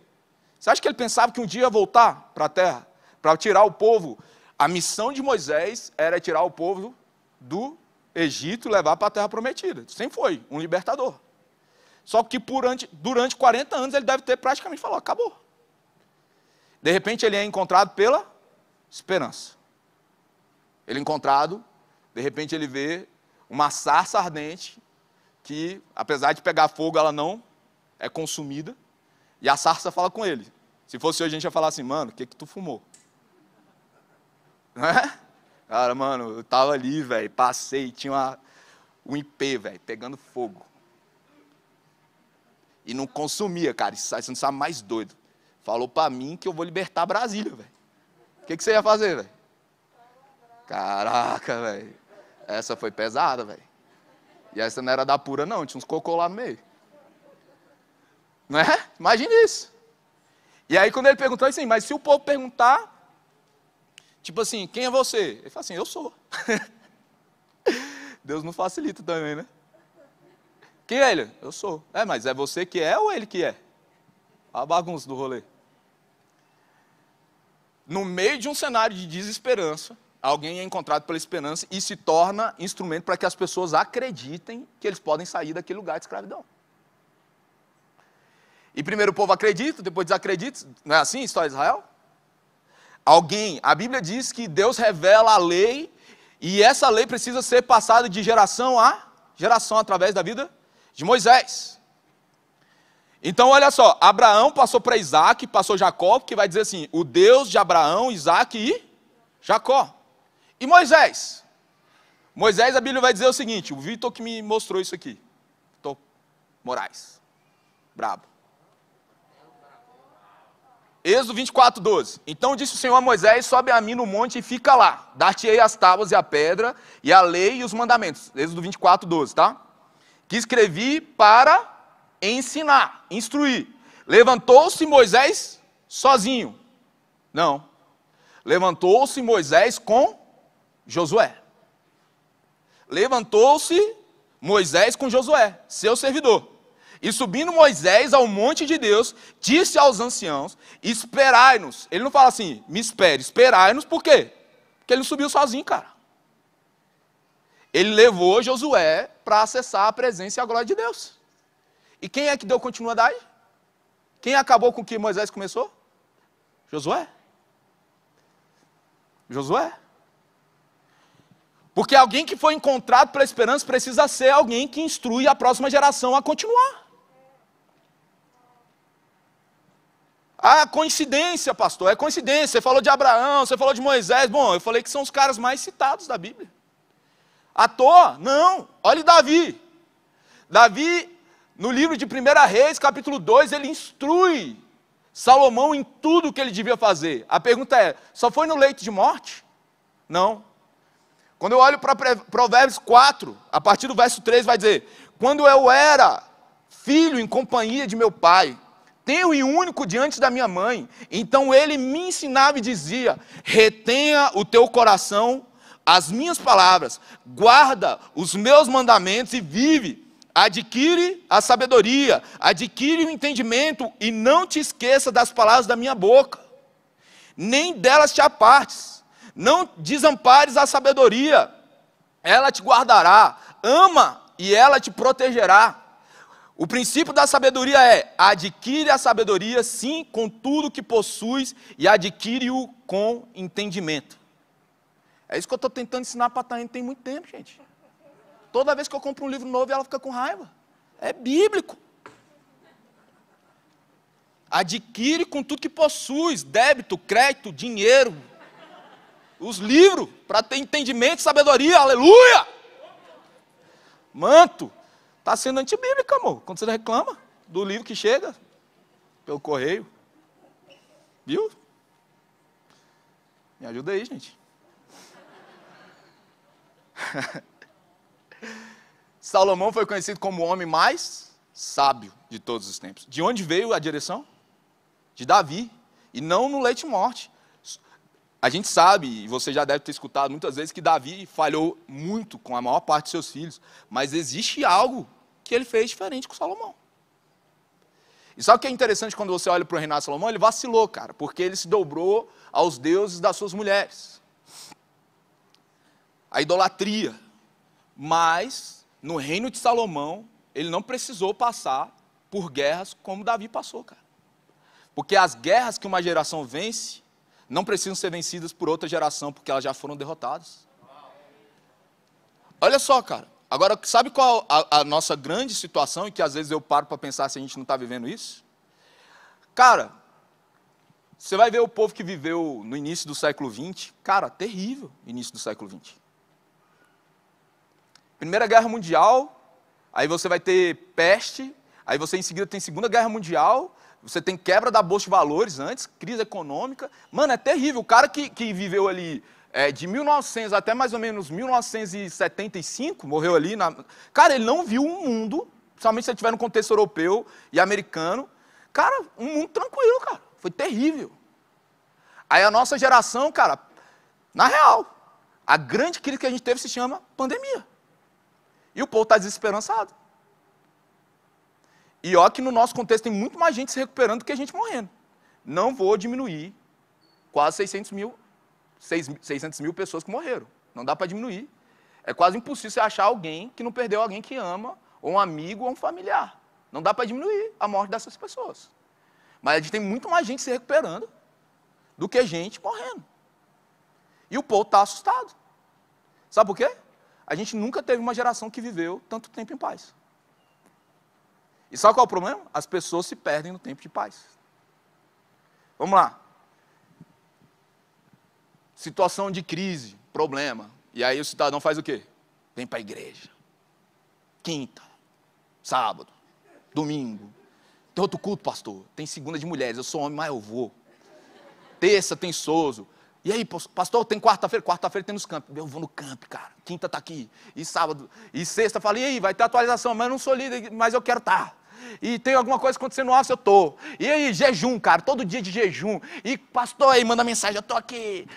B: Você acha que ele pensava que um dia ia voltar para a terra, para tirar o povo. A missão de Moisés era tirar o povo do Egito e levar para a Terra Prometida. Sempre foi um libertador. Só que durante 40 anos ele deve ter praticamente falado, acabou. De repente ele é encontrado pela esperança. Ele é encontrado, de repente ele vê uma sarça ardente que, apesar de pegar fogo, ela não é consumida. E a sarça fala com ele. Se fosse hoje, a gente ia falar assim, mano, o que tu fumou? Não é? Cara, mano, eu tava ali, velho, passei, tinha um IP, velho, pegando fogo. E não consumia, cara, você não sabe mais doido. Falou pra mim que eu vou libertar Brasília, velho. O que você ia fazer, velho? Caraca, velho. Essa foi pesada, velho. E essa não era da pura, não, tinha uns cocô lá no meio. Não é? Imagina isso. E aí quando ele perguntou assim, mas se o povo perguntar, tipo assim, quem é você? Ele fala assim, eu sou. Deus não facilita também, né? Quem é ele? Eu sou. É, mas é você que é ou ele que é? Olha a bagunça do rolê. No meio de um cenário de desesperança, alguém é encontrado pela esperança e se torna instrumento para que as pessoas acreditem que eles podem sair daquele lugar de escravidão. E primeiro o povo acredita, depois desacredita. Não é assim a história de Israel? A Bíblia diz que Deus revela a lei e essa lei precisa ser passada de geração a geração através da vida de Moisés. Então olha só, Abraão passou para Isaac, passou Jacó, que vai dizer assim, o Deus de Abraão, Isaac e Jacó. E Moisés? Moisés, a Bíblia vai dizer o seguinte, o Vitor que me mostrou isso aqui. Vitor Moraes. Brabo. Êxodo 24, 12. Então disse o Senhor a Moisés, sobe a mim no monte e fica lá. Dar-te-ei as tábuas e a pedra, e a lei e os mandamentos. Êxodo 24, 12, tá? Que escrevi para ensinar, instruir. Levantou-se Moisés sozinho? Não. Levantou-se Moisés com Josué. Levantou-se Moisés com Josué, seu servidor. E subindo Moisés ao monte de Deus, disse aos anciãos, esperai-nos. Ele não fala assim, me espere, esperai-nos, por quê? Porque ele não subiu sozinho, cara. Ele levou Josué para acessar a presença e a glória de Deus. E quem é que deu continuidade? Quem acabou com o que Moisés começou? Josué. Josué. Porque alguém que foi encontrado pela esperança precisa ser alguém que instrui a próxima geração a continuar. Ah, coincidência, pastor, é coincidência. Você falou de Abraão, você falou de Moisés. Bom, eu falei que são os caras mais citados da Bíblia. À toa? Não. Olhe Davi. Davi, no livro de 1 Reis, capítulo 2, ele instrui Salomão em tudo o que ele devia fazer. A pergunta é, só foi no leito de morte? Não. Quando eu olho para Provérbios 4, a partir do verso 3, vai dizer, quando eu era filho em companhia de meu pai, tenho e único diante da minha mãe, então ele me ensinava e dizia, retenha o teu coração as minhas palavras, guarda os meus mandamentos e vive, adquire a sabedoria, adquire o entendimento e não te esqueça das palavras da minha boca, nem delas te apartes, não desampares a sabedoria, ela te guardará, ama e ela te protegerá. O princípio da sabedoria é, adquire a sabedoria sim com tudo que possuis e adquire-o com entendimento. É isso que eu estou tentando ensinar para a Taine tem muito tempo, gente. Toda vez que eu compro um livro novo, ela fica com raiva. É bíblico. Adquire com tudo que possuis, débito, crédito, dinheiro, os livros, para ter entendimento e sabedoria, aleluia! Manto, está sendo antibíblico, amor, quando você reclama do livro que chega pelo correio. Viu? Me ajuda aí, gente. Salomão foi conhecido como o homem mais sábio de todos os tempos. De onde veio a direção? De Davi, e não no leite morte. A gente sabe, e você já deve ter escutado muitas vezes, que Davi falhou muito com a maior parte de seus filhos, mas existe algo que ele fez diferente com Salomão. E sabe o que é interessante quando você olha para o reinado de Salomão? Ele vacilou, cara, porque ele se dobrou aos deuses das suas mulheres. A idolatria. Mas, no reino de Salomão, ele não precisou passar por guerras como Davi passou, cara. Porque as guerras que uma geração vence, não precisam ser vencidas por outra geração, porque elas já foram derrotadas. Olha só, cara. Agora, sabe qual a nossa grande situação, e que às vezes eu paro para pensar se a gente não está vivendo isso? Cara, você vai ver o povo que viveu no início do século XX, cara, terrível início do século XX. Primeira Guerra Mundial, aí você vai ter peste, aí você em seguida tem Segunda Guerra Mundial, você tem quebra da Bolsa de Valores antes, crise econômica. Mano, é terrível. O cara que viveu ali de 1900 até mais ou menos 1975, morreu ali. Cara, ele não viu um mundo, principalmente se ele estiver no contexto europeu e americano, cara, um mundo tranquilo, cara. Foi terrível. Aí a nossa geração, cara, na real, a grande crise que a gente teve se chama pandemia. E o povo está desesperançado. E ó que no nosso contexto tem muito mais gente se recuperando do que a gente morrendo. Não vou diminuir quase 600 mil pessoas que morreram. Não dá para diminuir. É quase impossível você achar alguém que não perdeu alguém que ama, ou um amigo, ou um familiar. Não dá para diminuir a morte dessas pessoas. Mas a gente tem muito mais gente se recuperando do que gente morrendo. E o povo está assustado. Sabe por quê? A gente nunca teve uma geração que viveu tanto tempo em paz. E sabe qual é o problema? As pessoas se perdem no tempo de paz. Vamos lá. Situação de crise, problema. E aí o cidadão faz o quê? Vem para a igreja. Quinta, sábado, domingo. Tem outro culto, pastor? Tem segunda de mulheres. Eu sou homem, mas eu vou. Terça tem Sozo. E aí, pastor, tem quarta-feira? Quarta-feira tem nos campos. Eu vou no campo, cara. Quinta tá aqui. E sábado. E sexta, falei, e aí, vai ter atualização, mas eu não sou líder, mas eu quero estar. E tem alguma coisa acontecendo no Office, eu tô. E aí, jejum, cara, todo dia de jejum. E pastor aí, manda mensagem, eu tô aqui,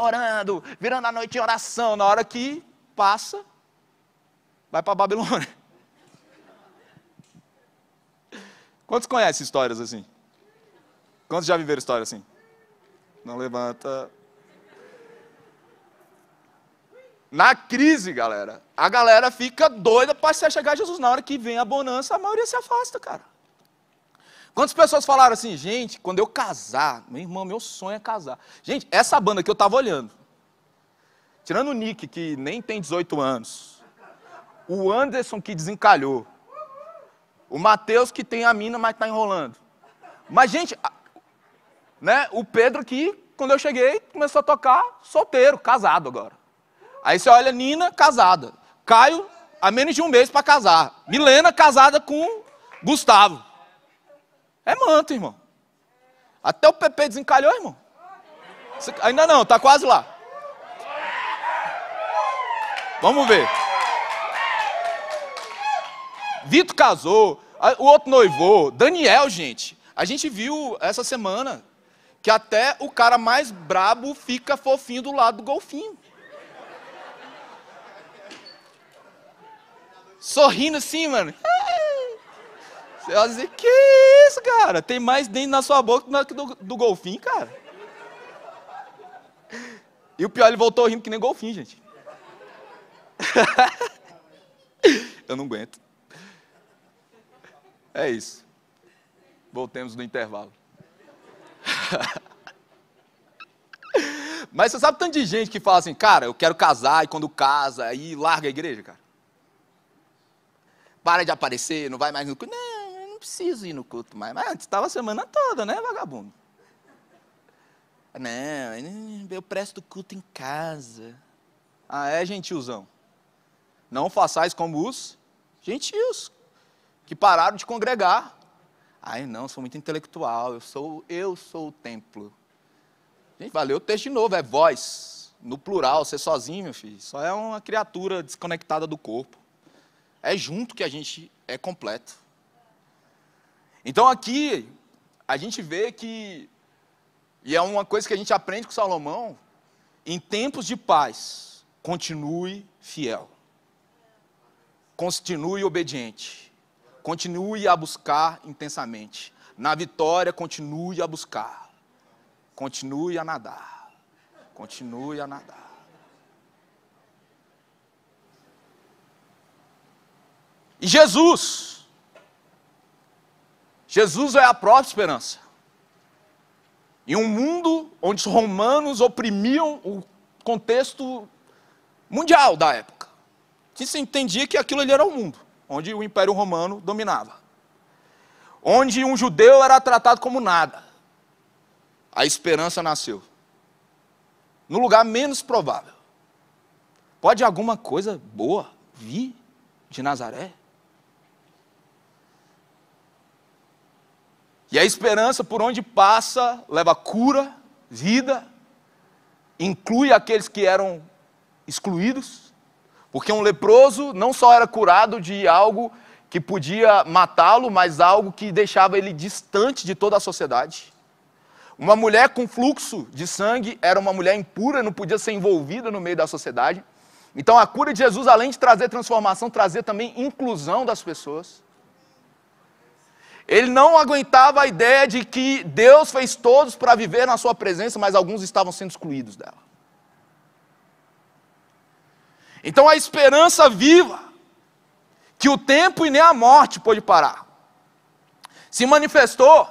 B: orando, virando a noite em oração. Na hora que passa, vai para Babilônia. Quantos conhecem histórias assim? Quantos já viveram história assim? Não levanta. Na crise, galera, a galera fica doida para se chegar a Jesus. Na hora que vem a bonança, a maioria se afasta, cara. Quantas pessoas falaram assim, gente, quando eu casar, meu irmão, meu sonho é casar. Gente, essa banda que eu estava olhando, tirando o Nick, que nem tem 18 anos, o Anderson, que desencalhou, o Matheus, que tem a mina, mas está enrolando. Mas, gente, né, o Pedro, que, quando eu cheguei, começou a tocar solteiro, casado agora. Aí você olha Nina, casada. Caio, há menos de um mês para casar. Milena, casada com Gustavo. É manto, irmão. Até o Pepe desencalhou, irmão. Ainda não, tá quase lá. Vamos ver. Vitor casou, o outro noivou. Daniel, gente. A gente viu essa semana que até o cara mais brabo fica fofinho do lado do golfinho. Sorrindo assim, mano. Você vai dizer, que isso, cara? Tem mais dente na sua boca que do golfinho, cara. E o pior, ele voltou rindo que nem golfinho, gente. Eu não aguento. É isso. Voltemos no intervalo. Mas você sabe tanto de gente que fala assim, cara, eu quero casar, e quando casa, aí larga a igreja, cara. Para de aparecer, não vai mais no culto. Não, eu não preciso ir no culto mais. Mas antes estava a semana toda, né, vagabundo? Não, eu presto culto em casa. Ah, é, gentiozão? Não façais como os gentios, que pararam de congregar. Ai, não, sou muito intelectual, eu sou o templo. Gente, valeu o texto de novo, é vós, no plural, você sozinho, meu filho. Só é uma criatura desconectada do corpo. É junto que a gente é completo. Então aqui, a gente vê que, e é uma coisa que a gente aprende com Salomão, em tempos de paz, continue fiel. Continue obediente. Continue a buscar intensamente. na vitória, continue a buscar. Continue a nadar. Continue a nadar. E Jesus é a própria esperança. Em um mundo onde os romanos oprimiam o contexto mundial da época. Se entendia que aquilo ali era o mundo, onde o Império Romano dominava. Onde um judeu era tratado como nada. A esperança nasceu. No lugar menos provável. Pode alguma coisa boa vir de Nazaré? E a esperança, por onde passa, leva cura, vida, inclui aqueles que eram excluídos, porque um leproso não só era curado de algo que podia matá-lo, mas algo que deixava ele distante de toda a sociedade. Uma mulher com fluxo de sangue era uma mulher impura, não podia ser envolvida no meio da sociedade. Então a cura de Jesus, além de trazer transformação, trazia também inclusão das pessoas. Ele não aguentava a ideia de que Deus fez todos para viver na sua presença, mas alguns estavam sendo excluídos dela. Então a esperança viva, que o tempo e nem a morte pôde parar, se manifestou,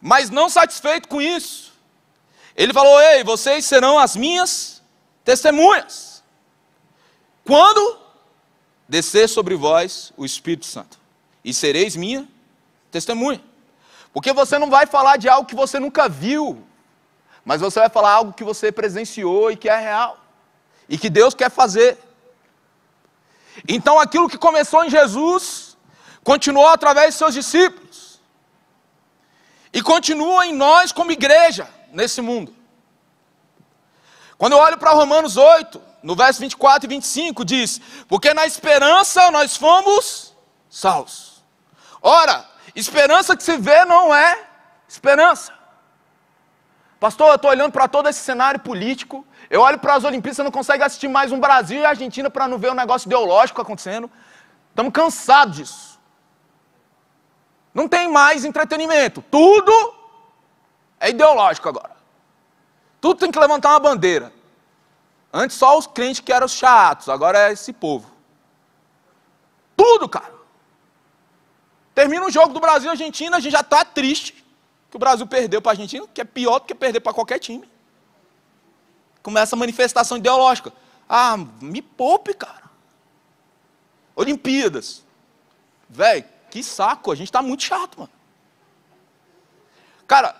B: mas não satisfeito com isso, ele falou: ei, vocês serão as minhas testemunhas, quando descer sobre vós o Espírito Santo, e sereis minha testemunha. Porque você não vai falar de algo que você nunca viu, mas você vai falar algo que você presenciou e que é real, e que Deus quer fazer. Então aquilo que começou em Jesus, continuou através de seus discípulos, e continua em nós como igreja, nesse mundo. Quando eu olho para Romanos 8, no verso 24 e 25, diz: porque na esperança nós fomos salvos. Ora, esperança que se vê não é esperança. Pastor, eu estou olhando para todo esse cenário político, eu olho para as Olimpíadas, você não consegue assistir mais um Brasil e Argentina para não ver um negócio ideológico acontecendo. Estamos cansados disso. Não tem mais entretenimento, tudo é ideológico agora. Tudo tem que levantar uma bandeira. Antes só os crentes que eram os chatos, agora é esse povo. Tudo, cara. Termina o jogo do Brasil e Argentina, a gente já está triste que o Brasil perdeu para a Argentina, que é pior do que perder para qualquer time. Começa a manifestação ideológica. Ah, me poupe, cara. Olimpíadas. Velho, que saco, a gente está muito chato, mano. Cara,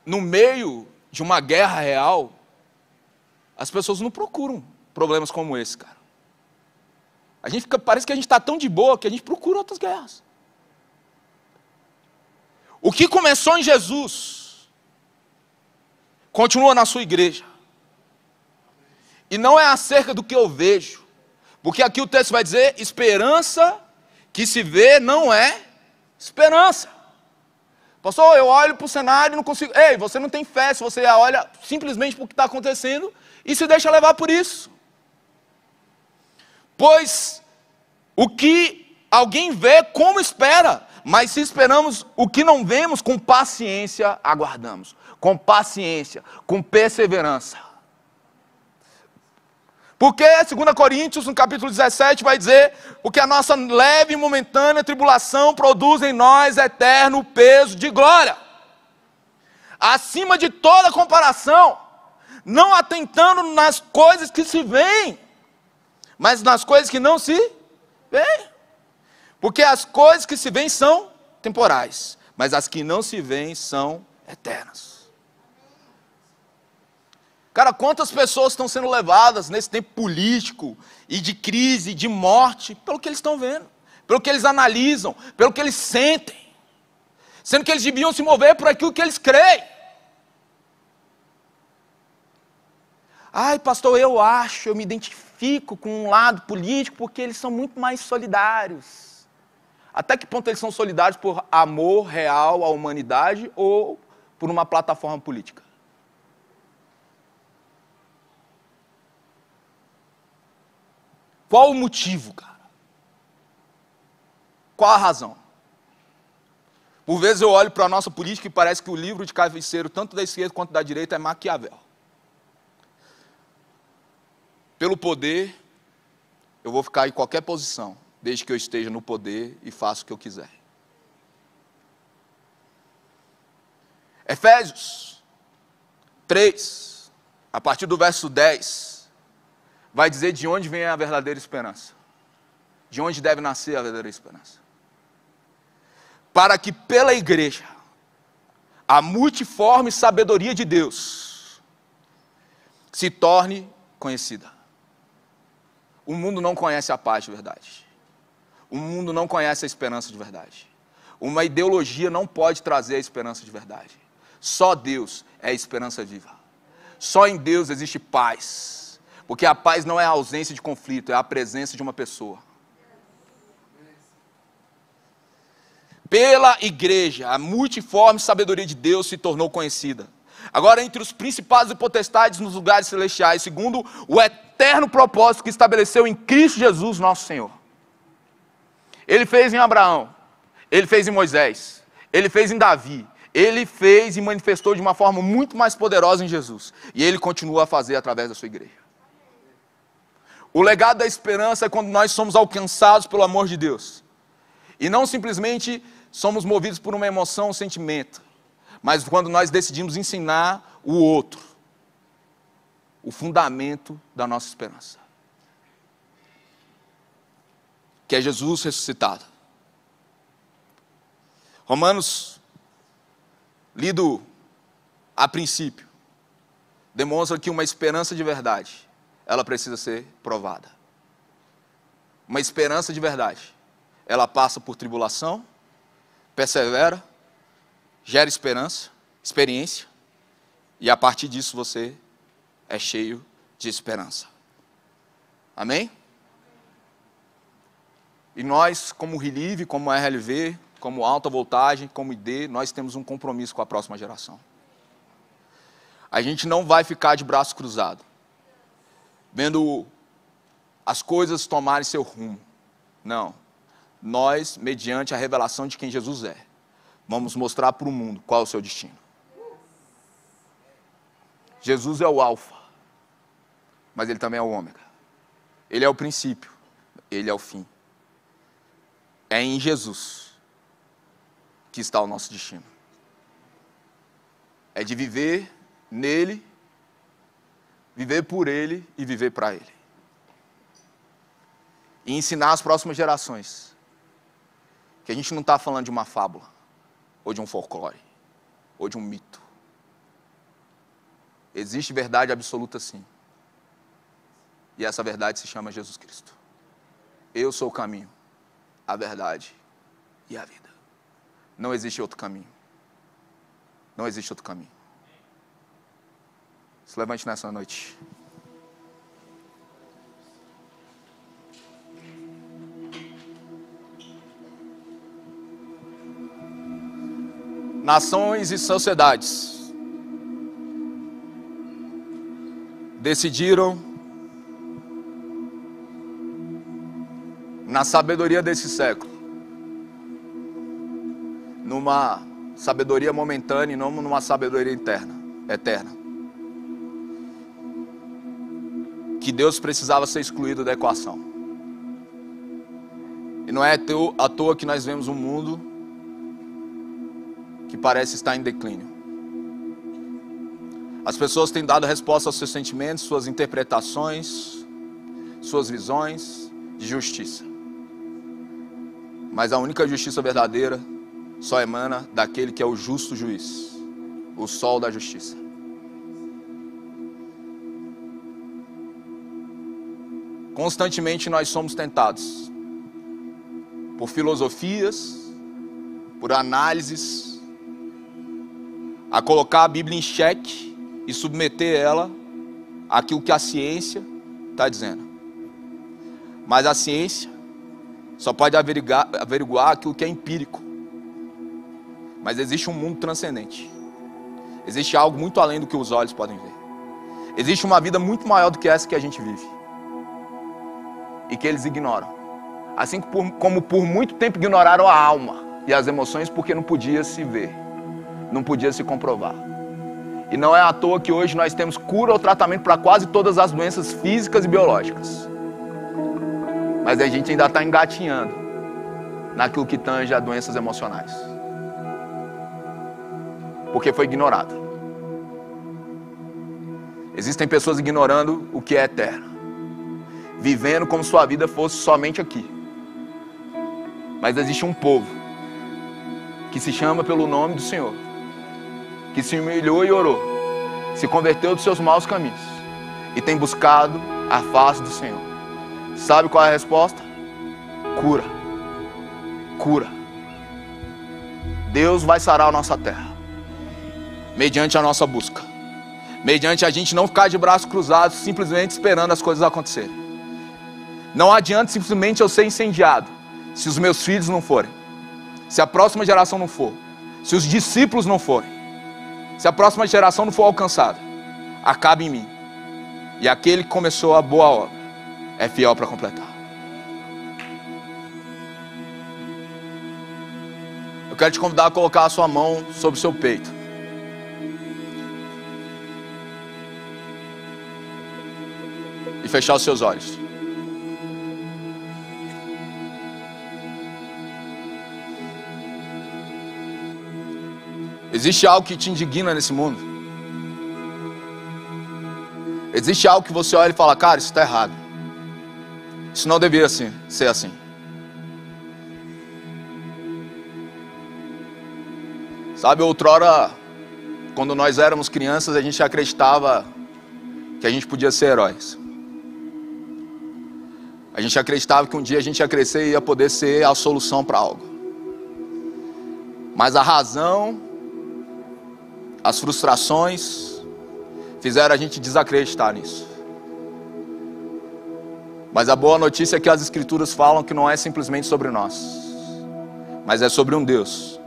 B: no meio de uma guerra real, as pessoas não procuram problemas como esse, cara. Parece que a gente está tão de boa que a gente procura outras guerras. O que começou em Jesus, continua na sua igreja. E não é acerca do que eu vejo. Porque aqui o texto vai dizer: esperança que se vê não é esperança. Pastor, eu olho para o cenário e não consigo... Ei, você não tem fé se você olha simplesmente para o que está acontecendo e se deixa levar por isso. Pois o que alguém vê, como espera? Mas se esperamos o que não vemos, com paciência aguardamos. Com paciência, com perseverança. Porque 2 Coríntios, no capítulo 17, vai dizer: porque a nossa leve e momentânea tribulação produz em nós eterno peso de glória. Acima de toda comparação, não atentando nas coisas que se veem, mas nas coisas que não se veem. Porque as coisas que se veem são temporais, mas as que não se veem são eternas. Cara, quantas pessoas estão sendo levadas nesse tempo político e de crise, de morte, pelo que eles estão vendo, pelo que eles analisam, pelo que eles sentem, sendo que eles deviam se mover por aquilo que eles creem. Ai, pastor, eu me identifico com um lado político porque eles são muito mais solidários. Até que ponto eles são solidários por amor real à humanidade ou por uma plataforma política? Qual o motivo, cara? Qual a razão? Por vezes eu olho para a nossa política e parece que o livro de cabeceiro, tanto da esquerda quanto da direita, é Maquiavel. Pelo poder, eu vou ficar em qualquer posição, desde que eu esteja no poder e faça o que eu quiser. Efésios 3, a partir do verso 10, vai dizer de onde vem a verdadeira esperança. De onde deve nascer a verdadeira esperança. Para que pela igreja, a multiforme sabedoria de Deus se torne conhecida. O mundo não conhece a paz de verdade. O mundo não conhece a esperança de verdade. Uma ideologia não pode trazer a esperança de verdade. Só Deus é a esperança viva. Só em Deus existe paz. Porque a paz não é a ausência de conflito, é a presença de uma pessoa. Pela igreja, a multiforme sabedoria de Deus se tornou conhecida. Agora, entre os principados e potestades nos lugares celestiais, segundo o eterno propósito que estabeleceu em Cristo Jesus, nosso Senhor. Ele fez em Abraão, ele fez em Moisés, ele fez em Davi, ele fez e manifestou de uma forma muito mais poderosa em Jesus. E ele continua a fazer através da sua igreja. O legado da esperança é quando nós somos alcançados pelo amor de Deus. E não simplesmente somos movidos por uma emoção, um sentimento, mas quando nós decidimos ensinar o outro, o fundamento da nossa esperança, que é Jesus ressuscitado. Romanos, lido a princípio, demonstra que uma esperança de verdade, ela precisa ser provada. Uma esperança de verdade, ela passa por tribulação, persevera, gera esperança, experiência, e a partir disso você é cheio de esperança. Amém? E nós, como Relive, como RLV, como Alta Voltagem, como ID, nós temos um compromisso com a próxima geração. A gente não vai ficar de braço cruzado, vendo as coisas tomarem seu rumo. Não. Nós, mediante a revelação de quem Jesus é, vamos mostrar para o mundo qual é o seu destino. Jesus é o alfa, mas ele também é o ômega. Ele é o princípio, ele é o fim. É em Jesus que está o nosso destino. É de viver nele, viver por ele e viver para ele. E ensinar as próximas gerações que a gente não está falando de uma fábula, ou de um folclore, ou de um mito. Existe verdade absoluta sim. E essa verdade se chama Jesus Cristo. Eu sou o caminho, a verdade e a vida. Não existe outro caminho. Não existe outro caminho. Se levante nessa noite. Nações e sociedades decidiram, na sabedoria desse século, numa sabedoria momentânea e não numa sabedoria eterna, que Deus precisava ser excluído da equação. E não é à toa que nós vemos um mundo que parece estar em declínio. As pessoas têm dado resposta aos seus sentimentos, suas interpretações, suas visões de justiça. Mas a única justiça verdadeira só emana daquele que é o justo juiz, o sol da justiça. Constantemente nós somos tentados por filosofias, por análises, a colocar a Bíblia em xeque e submeter ela àquilo que a ciência está dizendo. Mas a ciência só pode averiguar aquilo que é empírico. Mas existe um mundo transcendente. Existe algo muito além do que os olhos podem ver. Existe uma vida muito maior do que essa que a gente vive. E que eles ignoram. Assim como por muito tempo ignoraram a alma. e as emoções porque não podia se ver, não podia se comprovar. E não é à toa que hoje nós temos cura ou tratamento para quase todas as doenças físicas e biológicas. Mas a gente ainda está engatinhando naquilo que tange a doenças emocionais. Porque foi ignorado. Existem pessoas ignorando o que é eterno, vivendo como se sua vida fosse somente aqui. Mas existe um povo que se chama pelo nome do Senhor, que se humilhou e orou, se converteu dos seus maus caminhos e tem buscado a face do Senhor. Sabe qual é a resposta? Cura. Cura. Deus vai sarar a nossa terra mediante a nossa busca, mediante a gente não ficar de braços cruzados simplesmente esperando as coisas acontecerem. Não adianta simplesmente eu ser incendiado se os meus filhos não forem, se a próxima geração não for, se os discípulos não forem, se a próxima geração não for alcançada. Acaba em mim, e aquele que começou a boa obra é fiel para completar. Eu quero te convidar a colocar a sua mão sobre o seu peito. E fechar os seus olhos. Existe algo que te indigna nesse mundo? Existe algo que você olha e fala, cara, isso está errado. Isso não deveria ser assim. Sabe, outrora, quando nós éramos crianças, a gente acreditava que a gente podia ser heróis. A gente acreditava que um dia a gente ia crescer e ia poder ser a solução para algo. Mas a razão, as frustrações, fizeram a gente desacreditar nisso. Mas a boa notícia é que as Escrituras falam que não é simplesmente sobre nós, mas é sobre um Deus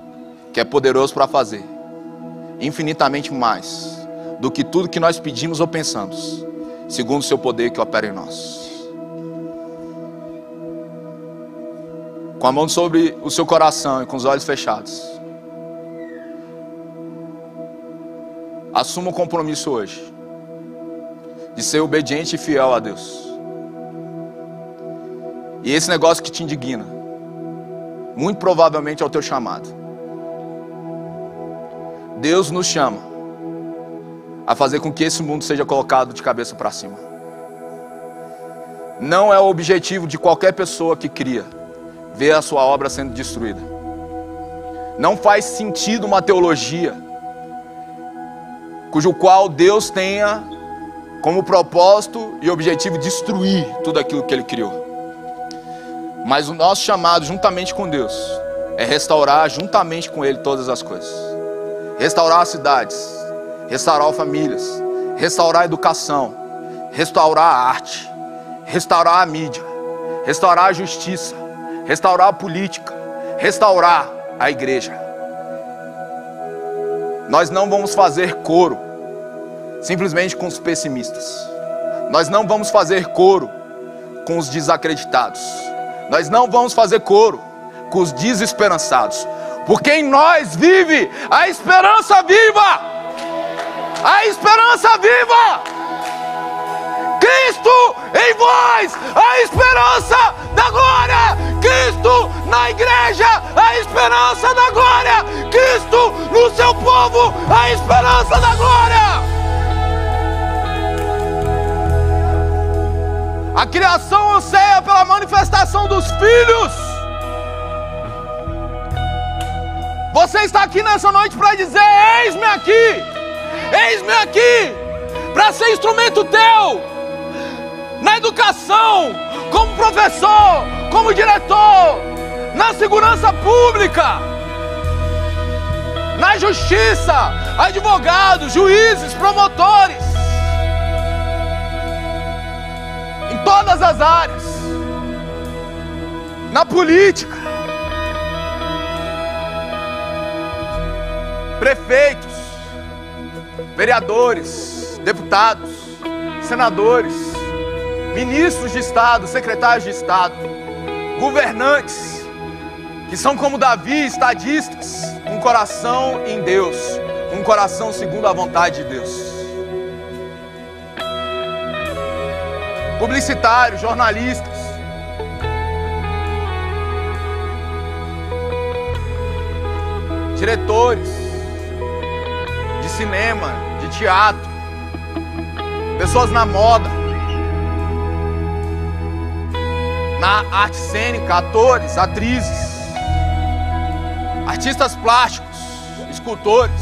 B: que é poderoso para fazer infinitamente mais do que tudo que nós pedimos ou pensamos, segundo o seu poder que opera em nós. Com a mão sobre o seu coração e com os olhos fechados, assuma um compromisso hoje de ser obediente e fiel a Deus. E esse negócio que te indigna, muito provavelmente é o teu chamado. Deus nos chama a fazer com que esse mundo seja colocado de cabeça para cima. Não é o objetivo de qualquer pessoa que cria ver a sua obra sendo destruída. Não faz sentido uma teologia cujo qual Deus tenha como propósito e objetivo destruir tudo aquilo que Ele criou. Mas o nosso chamado, juntamente com Deus, é restaurar juntamente com Ele todas as coisas. Restaurar as cidades, restaurar famílias, restaurar a educação, restaurar a arte, restaurar a mídia, restaurar a justiça, restaurar a política, restaurar a igreja. Nós não vamos fazer coro simplesmente com os pessimistas. Nós não vamos fazer coro com os desacreditados. Nós não vamos fazer coro com os desesperançados. Porque em nós vive a esperança viva. A esperança viva. Cristo em vós, a esperança da glória. Cristo na igreja, a esperança da glória. Cristo no seu povo, a esperança da glória. A criação anseia pela manifestação dos filhos. Você está aqui nessa noite para dizer, eis-me aqui, para ser instrumento teu, na educação, como professor, como diretor, na segurança pública, na justiça, advogados, juízes, promotores, em todas as áreas, na política, prefeitos, vereadores, deputados, senadores, ministros de Estado, secretários de Estado, governantes, que são como Davi, estadistas, um coração em Deus, um coração segundo a vontade de Deus. Publicitários, jornalistas, diretores de cinema, de teatro, pessoas na moda, na arte cênica, atores, atrizes, artistas plásticos, escultores,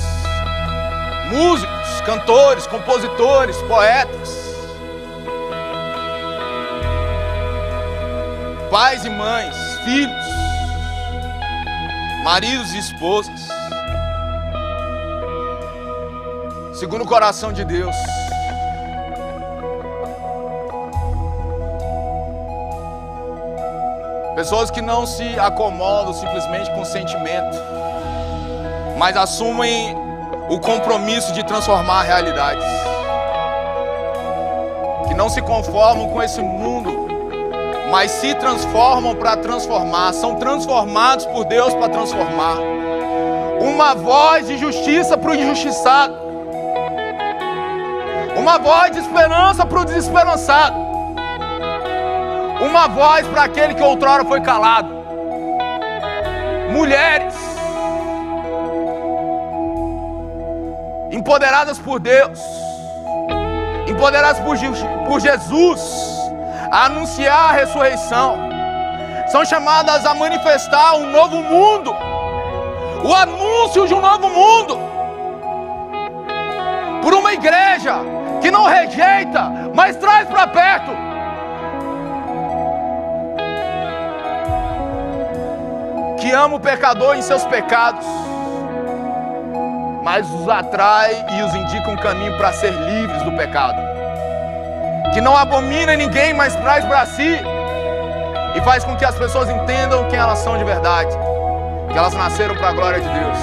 B: músicos, cantores, compositores, poetas, pais e mães, filhos, maridos e esposas, segundo o coração de Deus. Pessoas que não se acomodam simplesmente com o sentimento, mas assumem o compromisso de transformar realidades. Que não se conformam com esse mundo, mas se transformam para transformar. São transformados por Deus para transformar. Uma voz de justiça para o injustiçado. Uma voz de esperança para o desesperançado. Uma voz para aquele que outrora foi calado. Mulheres empoderadas por Deus, empoderadas por Jesus, a anunciar a ressurreição, são chamadas a manifestar um novo mundo, o anúncio de um novo mundo, por uma igreja que não rejeita, mas traz para perto. Que ama o pecador em seus pecados, mas os atrai e os indica um caminho para ser livres do pecado. Que não abomina ninguém, mas traz para si e faz com que as pessoas entendam quem elas são de verdade, que elas nasceram para a glória de Deus,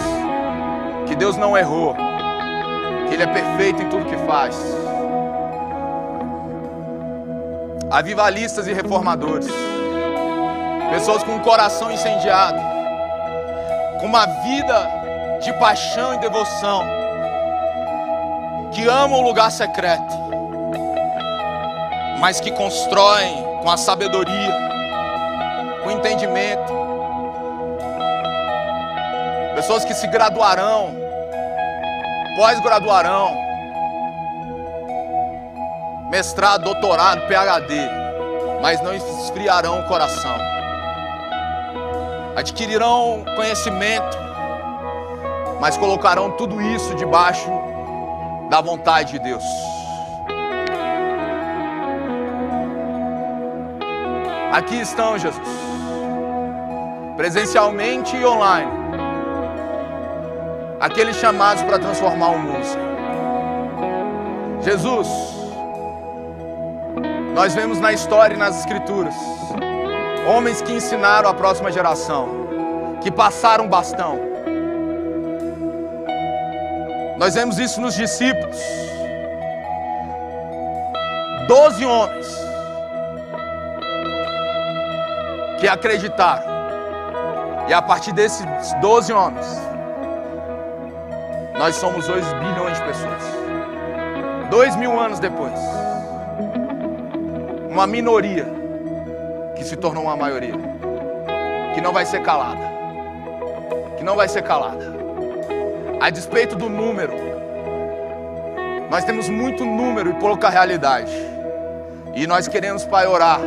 B: que Deus não errou, que Ele é perfeito em tudo que faz. Avivalistas e reformadores, pessoas com um coração incendiado, com uma vida de paixão e devoção, que amam o lugar secreto, mas que constroem com a sabedoria, com o entendimento. Pessoas que se graduarão, pós-graduarão, mestrado, doutorado, PhD, mas não esfriarão o coração. Adquirirão conhecimento, mas colocarão tudo isso debaixo da vontade de Deus. Aqui estão, Jesus, presencialmente e online, aqueles chamados para transformar o mundo. Jesus, nós vemos na história e nas escrituras homens que ensinaram a próxima geração, que passaram bastão. Nós vemos isso nos discípulos. 12 homens que acreditaram. E a partir desses 12 homens, nós somos 2 bilhões de pessoas. 2000 anos depois, uma minoria que se tornou uma maioria, que não vai ser calada, que não vai ser calada. A despeito do número, nós temos muito número e pouca realidade. E nós queremos, Pai, orar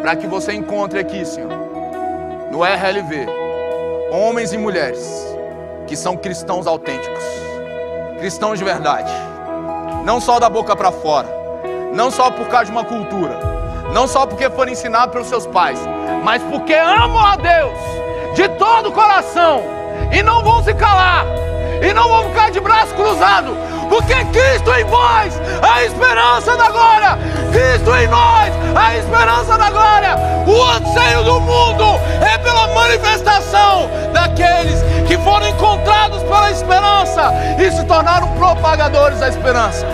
B: para que você encontre aqui, Senhor, no RLV, homens e mulheres que são cristãos autênticos, cristãos de verdade, não só da boca para fora, não só por causa de uma cultura, não só porque foram ensinados pelos seus pais, mas porque amam a Deus de todo o coração e não vão se calar, e não vão ficar de braço cruzado, porque Cristo em vós, a esperança da glória, Cristo em nós, a esperança da glória. O anseio do mundo é pela manifestação daqueles que foram encontrados pela esperança e se tornaram propagadores da esperança.